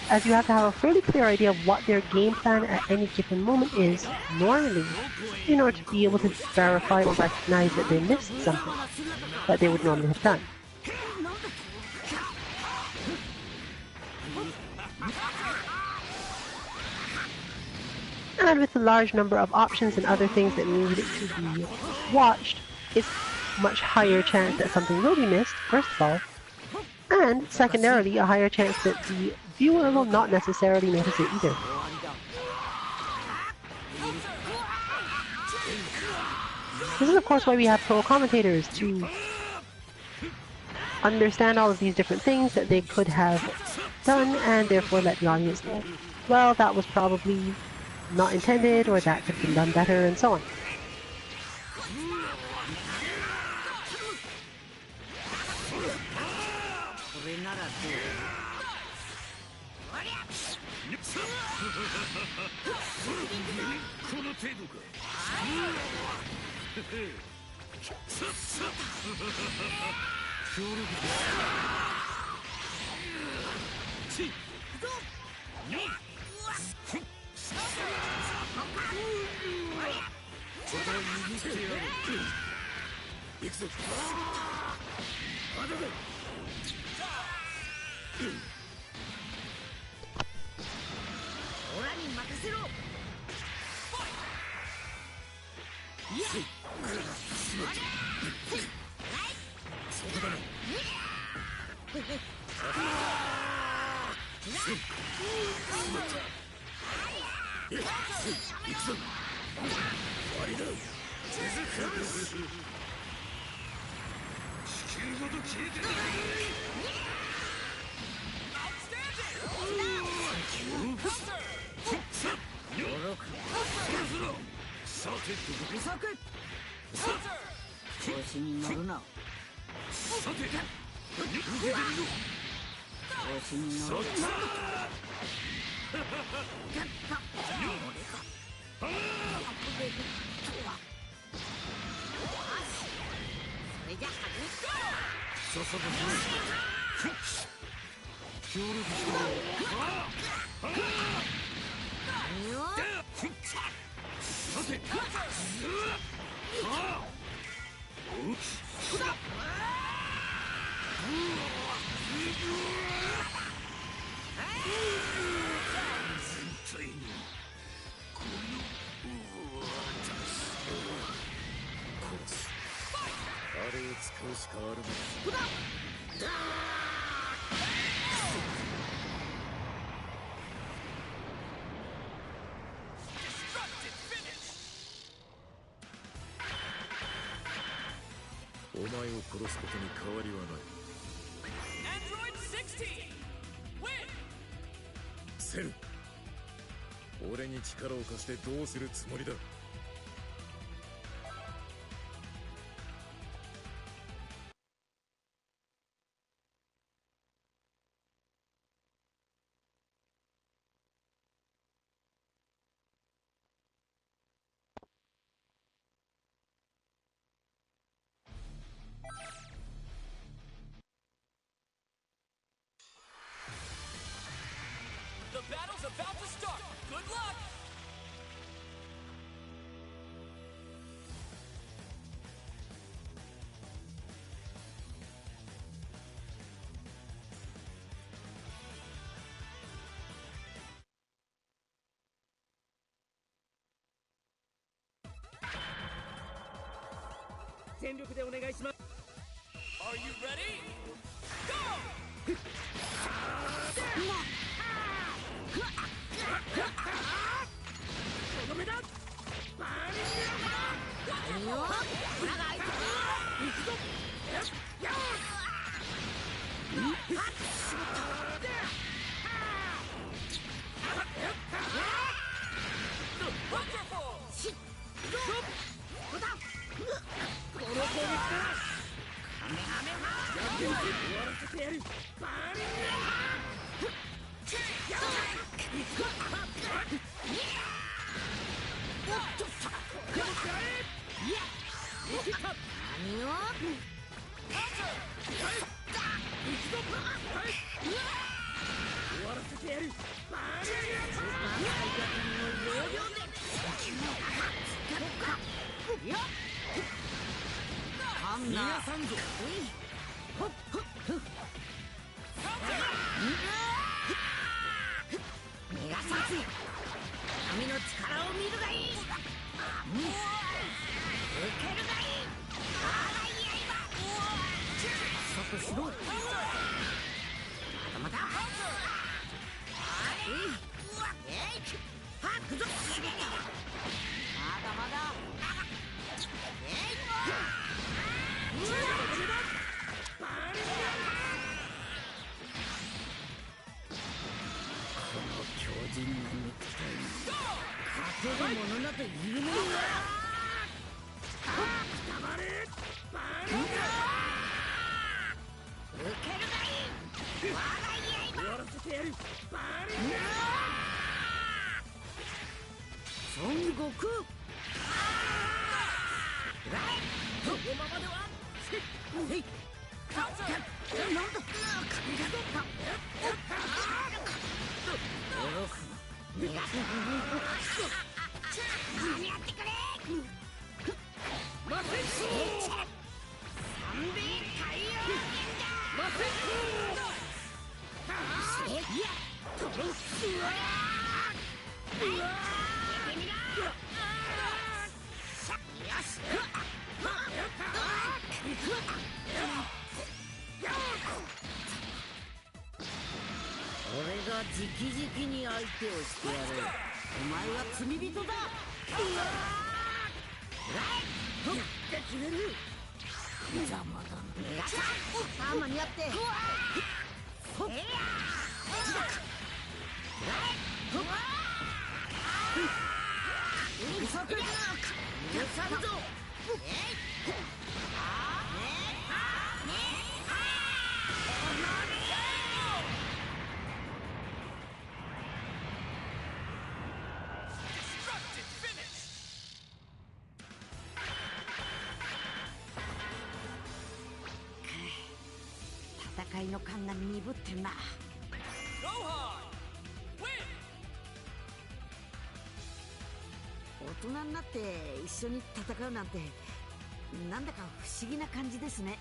Speaker 1: as you have to have a fairly clear idea of what their game plan at any given moment is normally in order to be able to verify or recognize that they missed something that they would normally have done. And with the large number of options and other things that need to be watched, it's much higher chance that something will be missed, first of all, and secondarily, a higher chance that the viewer will not necessarily notice it either. This is of course why we have pro commentators, to understand all of these different things that they could have done and therefore let the audience know, well, that was probably not intended, or that could have been done better, and so on.
Speaker 4: Android 16 win.
Speaker 6: セル、俺に力を貸してどうするつもりだ。
Speaker 4: The battle's about to start. Good luck.
Speaker 2: 全力でお願いします。
Speaker 4: Are you ready? Go!
Speaker 2: とどめだ。バーニング
Speaker 3: いいよ。ほらがあいつ。
Speaker 2: 行くぞ。やっ。この攻撃からカメハメハやってみて終わらせてやる。バーニングおっとこれも食らえ。いや切った。
Speaker 3: 何を。
Speaker 2: 行くぞ。終わらせてやる。バーニングやっ。
Speaker 3: 逃がさんぞ。ほっほっふっ。逃がさず。神の力を見るがいい。受けるがいい。そこしろ。まだまだ。はっくぞ。まだまだ。強靭な肉体に勝てるものなどいるものだ。
Speaker 2: 黙れ。バーニング
Speaker 3: 受けるがいい。我が
Speaker 2: 終わらせてやる。バーニング
Speaker 3: 孫悟空。
Speaker 2: このままでは。
Speaker 3: えい。なんだ。逃がす。やってくれ。
Speaker 2: マセンコ
Speaker 3: 三米太陽
Speaker 2: マセンコ
Speaker 3: いやトロッうわーうわー見てみろ。よし。俺が直々に相手をしてやる。お前は罪人だ。うわーやってくれる。邪魔だな。さあ間に合って。ほっ。許さんぞ。戦いの勘が鈍ってるな。大人になって一緒に戦うなんてなんだか不思議な感じですね。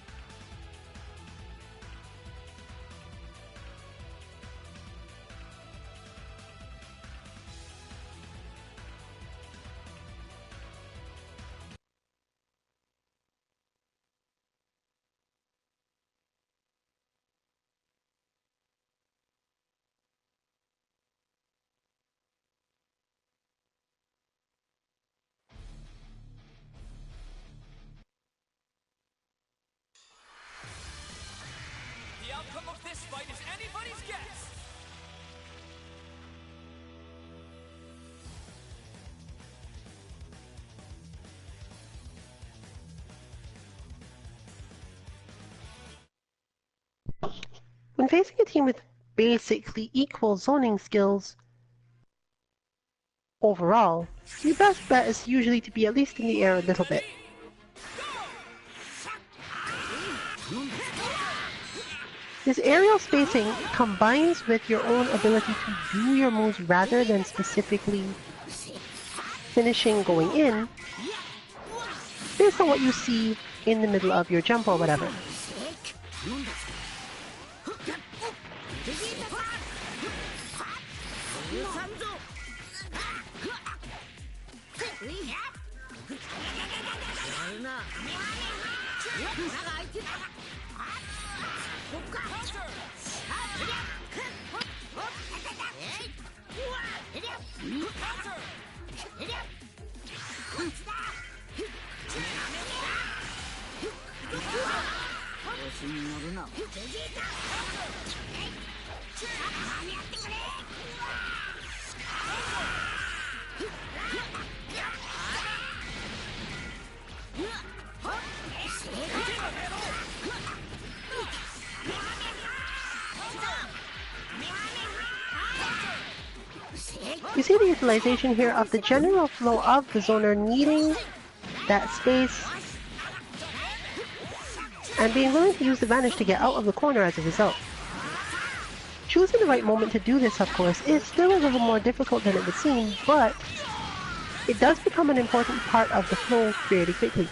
Speaker 4: The outcome of this fight is anybody's guess.
Speaker 1: When facing a team with basically equal zoning skills, overall, your best bet is usually to be at least in the air a little bit. This aerial spacing combines with your own ability to do your moves rather than specifically finishing going in, based on what you see in the middle of your jump or whatever. You see the utilization here of the general flow of the zoner needing that space and being willing to use the vanish to get out of the corner as a result. Choosing the right moment to do this, of course, is still a little more difficult than it would seem, but it does become an important part of the flow fairly quickly.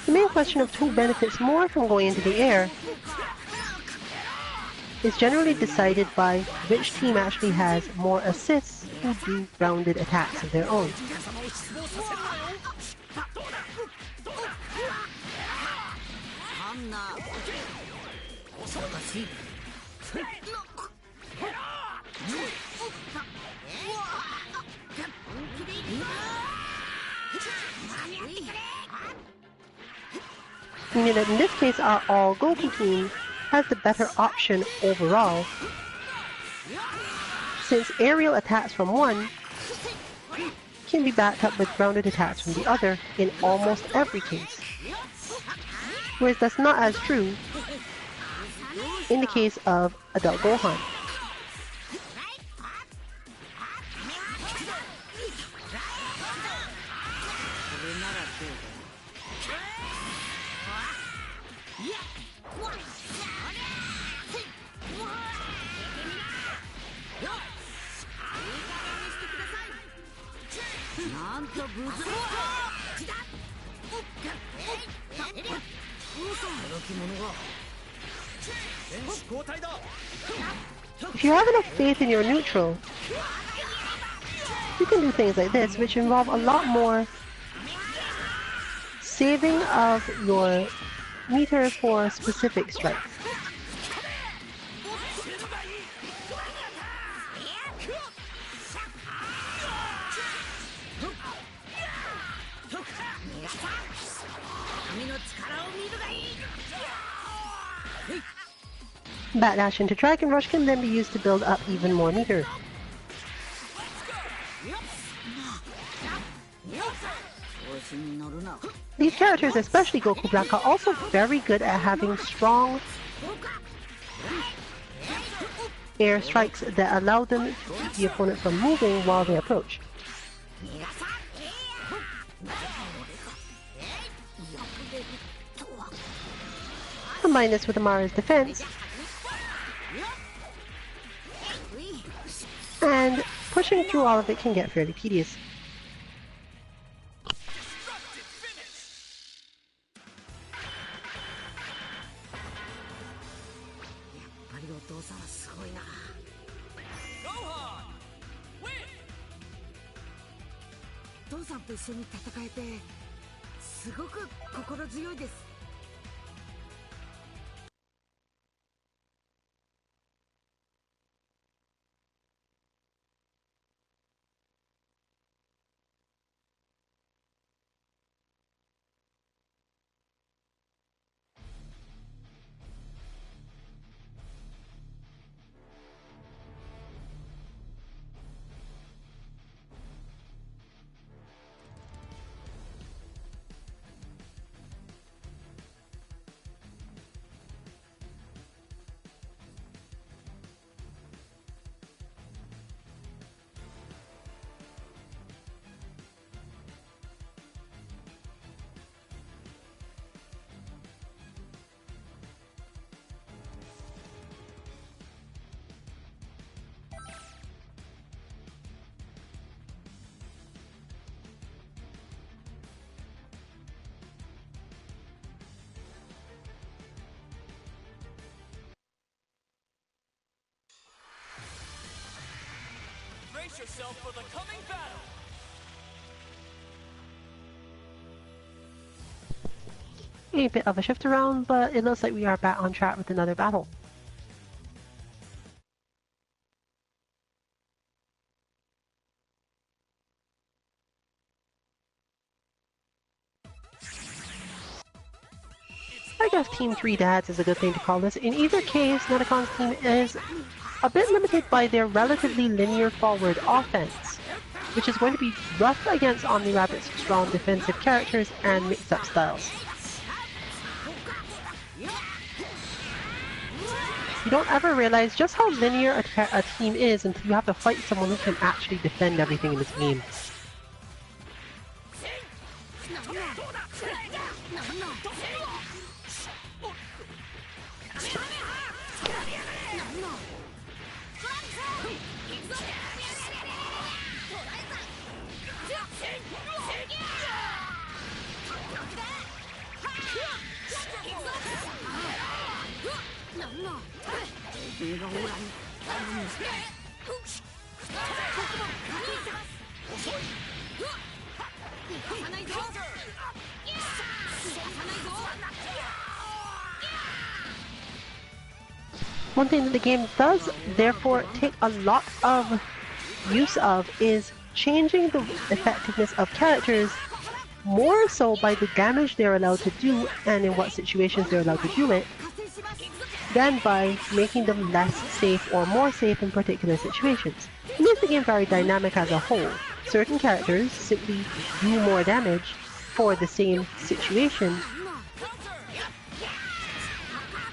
Speaker 1: The main question of who benefits more from going into the air is generally decided by which team actually has more assists who do grounded attacks of their own. Meaning that in this case our all Goku team has the better option overall, since aerial attacks from one can be backed up with grounded attacks from the other in almost every case. Whereas that's not as true in the case of Adult Gohan. If you have enough faith in your neutral, you can do things like this, which involve a lot more saving of your meter for specific strikes. Backdash into Dragon Rush can then be used to build up even more meter. These characters, especially Goku Black, are also very good at having strong air strikes that allow them to keep the opponent from moving while they approach. Combine this with Amara's defense, and pushing through all of it can get fairly tedious.
Speaker 4: Brace yourself for the coming battle!
Speaker 1: A bit of a shift around, but it looks like we are back on track with another battle. I guess Team 3 Dads is a good thing to call this. In either case, Nedecon's team is a bit limited by their relatively linear forward offense, which is going to be rough against Omni Rabbit's strong defensive characters and mixed-up styles. You don't ever realize just how linear a team is until you have to fight someone who can actually defend everything in this game. One thing that the game does, therefore, take a lot of use of is changing the effectiveness of characters more so by the damage they're allowed to do and in what situations they're allowed to do it, than by making them less safe or more safe in particular situations. It makes the game very dynamic as a whole. Certain characters simply do more damage for the same situation,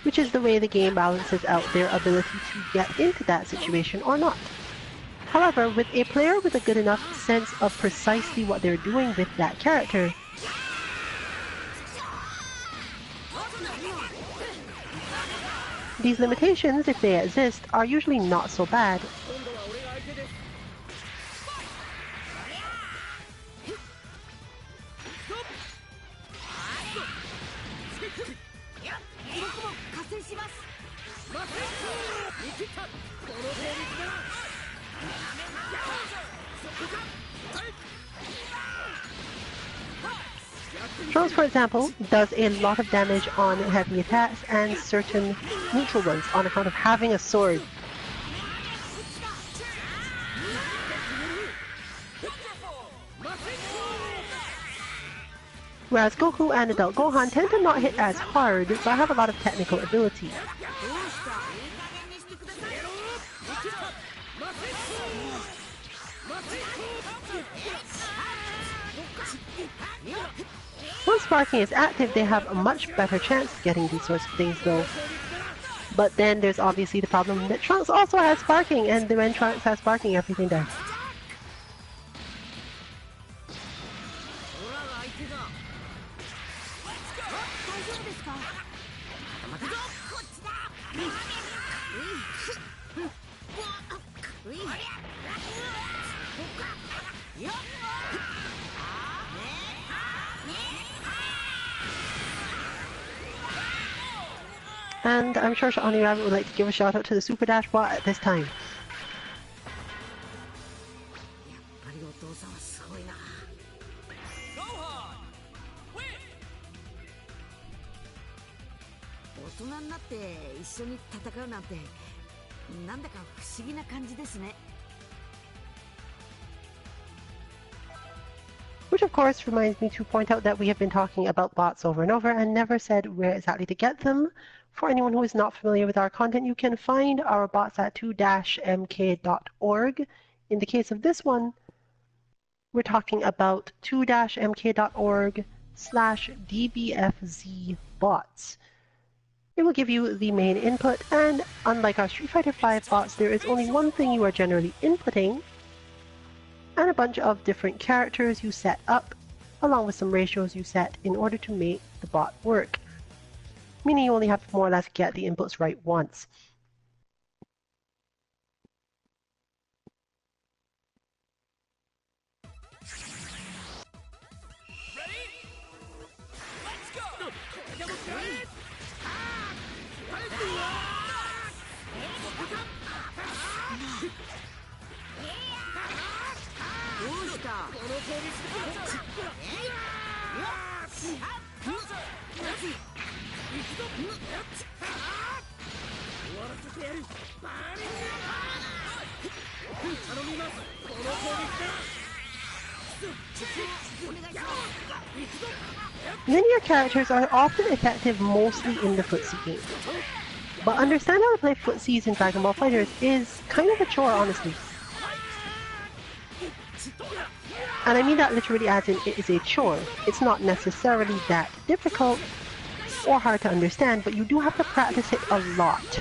Speaker 1: which is the way the game balances out their ability to get into that situation or not. However, with a player with a good enough sense of precisely what they're doing with that character, these limitations, if they exist, are usually not so bad. Trunks, for example, does a lot of damage on heavy attacks and certain neutral ones on account of having a sword. Whereas Goku and Adult Gohan tend to not hit as hard, but have a lot of technical ability. Once sparking is active, they have a much better chance of getting these sorts of things though. But then there's obviously the problem that Trunks also has sparking, and when Trunks has sparking, everything does. And I'm sure Omni Rabbit would like to give a shout out to the Super Dash bot at this time. Which of course reminds me to point out that we have been talking about bots over and over and never said where exactly to get them. For anyone who is not familiar with our content, you can find our bots at 2-mk.org. In the case of this one, we're talking about 2-mk.org/DBFZ bots. It will give you the main input, and unlike our Street Fighter V bots, there is only one thing you are generally inputting, and a bunch of different characters you set up, along with some ratios you set in order to make the bot work. Meaning you only have to more or less get the inputs right once. Linear characters are often effective mostly in the footsie game, but understanding how to play footsies in Dragon Ball FighterZ is kind of a chore, honestly. And I mean that literally as in it is a chore. It's not necessarily that difficult or hard to understand, but you do have to practice it a lot.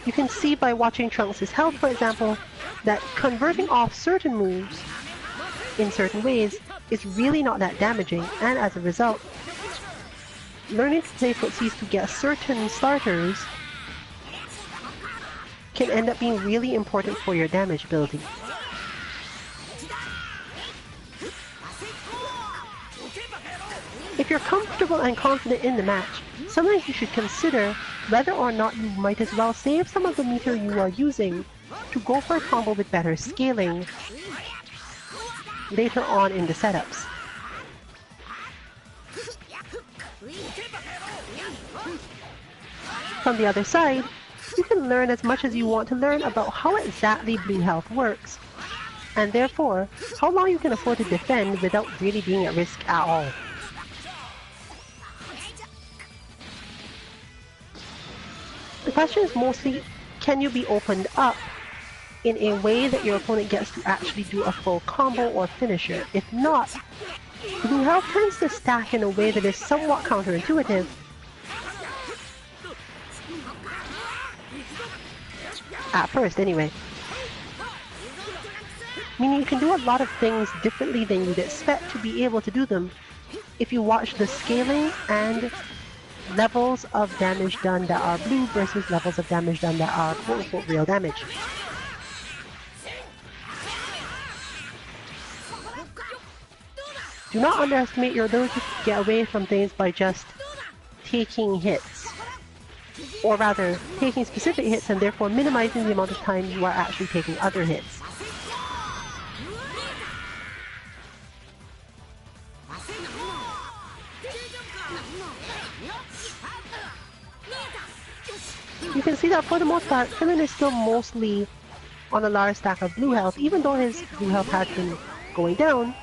Speaker 1: You can see by watching Trunks' health, for example, that converting off certain moves in certain ways is really not that damaging, and as a result, learning to play footsies to get certain starters can end up being really important for your damage ability. If you're comfortable and confident in the match, sometimes you should consider whether or not you might as well save some of the meter you are using to go for a combo with better scaling later on in the setups. From the other side, you can learn as much as you want to learn about how exactly blue health works, and therefore, how long you can afford to defend without really being at risk at all. The question is mostly, can you be opened up in a way that your opponent gets to actually do a full combo or finisher? If not, blue health tends to stack in a way that is somewhat counterintuitive. At first, anyway. Meaning you can do a lot of things differently than you'd expect to be able to do them if you watch the scaling and levels of damage done that are blue versus levels of damage done that are quote-unquote real damage. Do not underestimate your ability to get away from things by just taking hits. Or rather, taking specific hits and therefore minimizing the amount of time you are actually taking other hits. You can see that for the most part, Krillin is still mostly on a large stack of blue health, even though his blue health has been going down.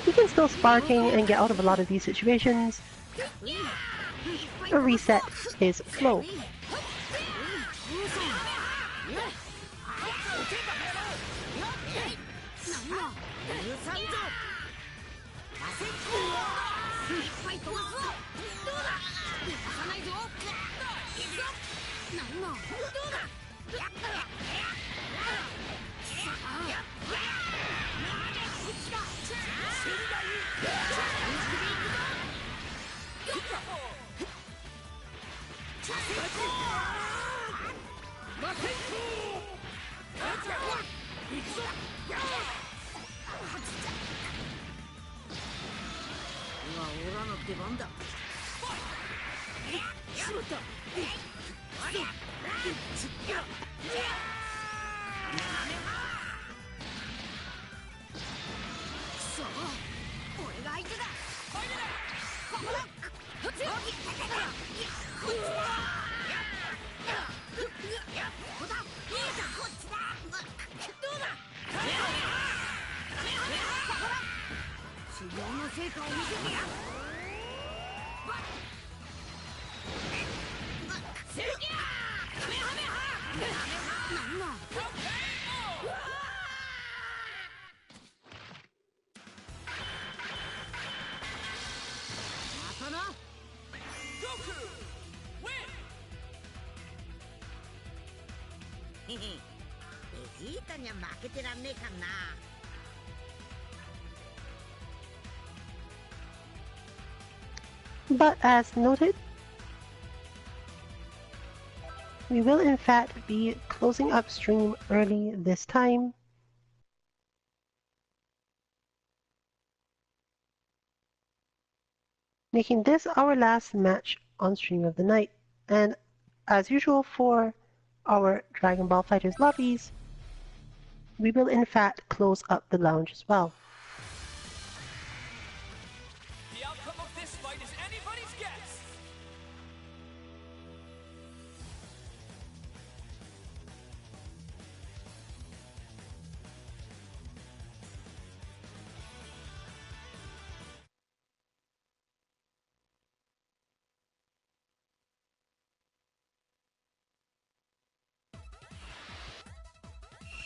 Speaker 1: He can still sparking and get out of a lot of these situations and reset his flow. But as noted, we will in fact be closing up stream early this time. Making this our last match on stream of the night. And as usual for our Dragon Ball FighterZ lobbies, we will in fact close up the lounge as well.
Speaker 4: The outcome of this fight is anybody's guess.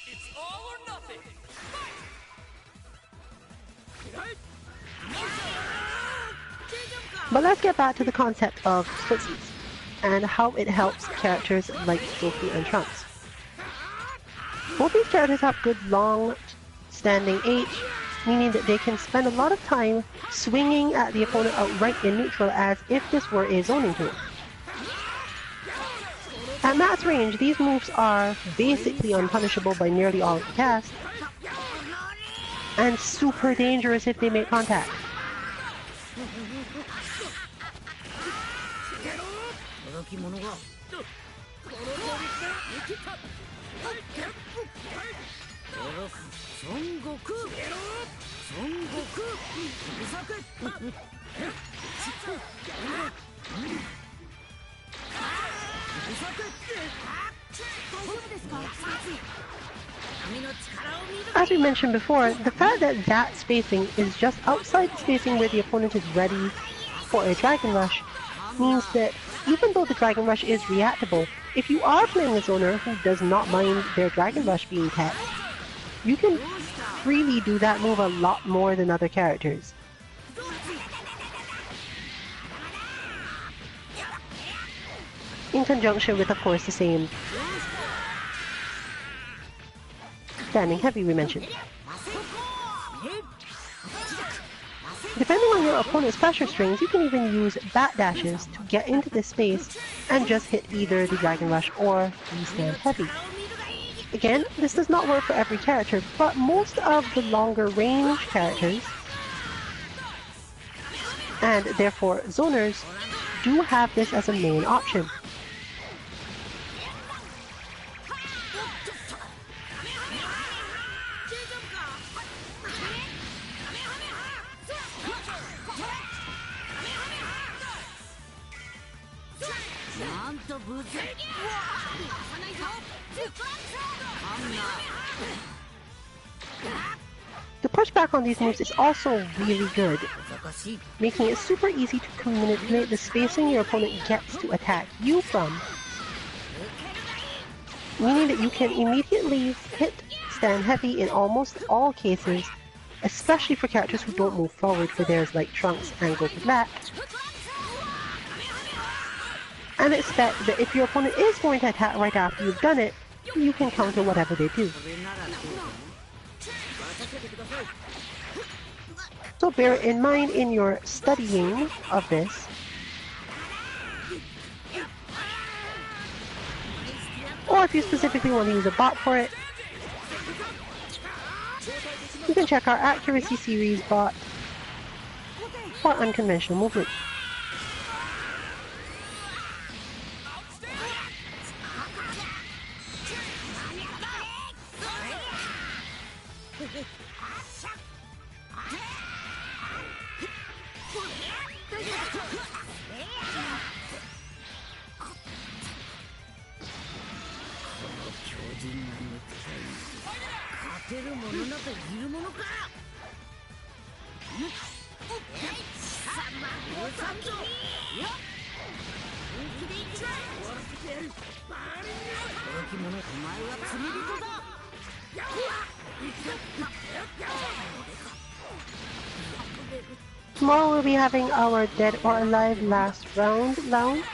Speaker 4: It's all or nothing. Fight!
Speaker 1: But let's get back to the concept of splitsies and how it helps characters like Goku and Trunks. Both these characters have good long standing H, meaning that they can spend a lot of time swinging at the opponent outright in neutral as if this were a zoning tool. At max range, these moves are basically unpunishable by nearly all of the cast, and super dangerous if they make contact. As we mentioned before, the fact that that spacing is just outside the spacing where the opponent is ready for a Dragon Rush means that even though the Dragon Rush is reactable, if you are playing a zoner who does not mind their Dragon Rush being tech, you can freely do that move a lot more than other characters. In conjunction with, of course, the same standing heavy we mentioned. Depending on your opponent's pressure strings, you can even use back dashes to get into this space and just hit either the Dragon Rush or the stand heavy. Again, this does not work for every character, but most of the longer range characters, and therefore zoners, do have this as a main option. The pushback on these moves is also really good, making it super easy to manipulate the spacing your opponent gets to attack you from, meaning that you can immediately hit stand heavy in almost all cases, especially for characters who don't move forward for theirs like Trunks and Goku Black, and expect that if your opponent is going to attack right after you've done it, you can counter whatever they do. So bear it in mind in your studying of this. Or if you specifically want to use a bot for it, you can check our Accuracy Series bot for unconventional movement. Tomorrow we'll be having our Dead or Alive last round lounge.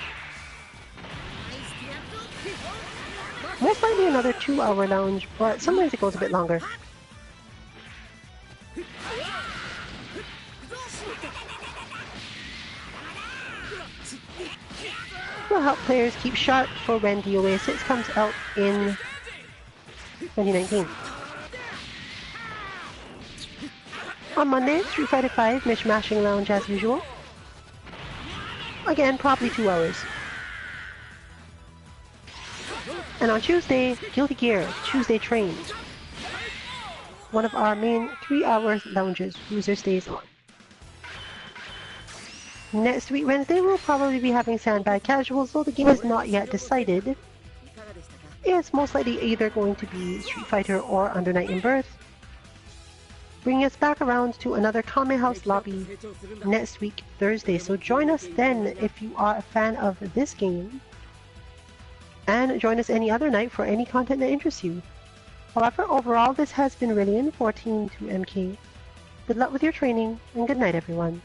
Speaker 1: Most likely another 2-hour lounge, but sometimes it goes a bit longer. Will help players keep sharp for when DOA 6 comes out in 2019. On Monday, Street Fighter V Mishmashing Lounge as usual. Again, probably 2 hours. And on Tuesday, Guilty Gear, Tuesday Train. One of our main 3-hour lounges user stays on. Next week, Wednesday, we'll probably be having Sandbag Casuals, though the game is not yet decided. It's most likely either going to be Street Fighter or Under Night in Birth. Bringing us back around to another Kame House lobby next week, Thursday. So join us then if you are a fan of this game. And join us any other night for any content that interests you. However, overall, this has been Rillian, 14 to MK. Good luck with your training, and good night, everyone.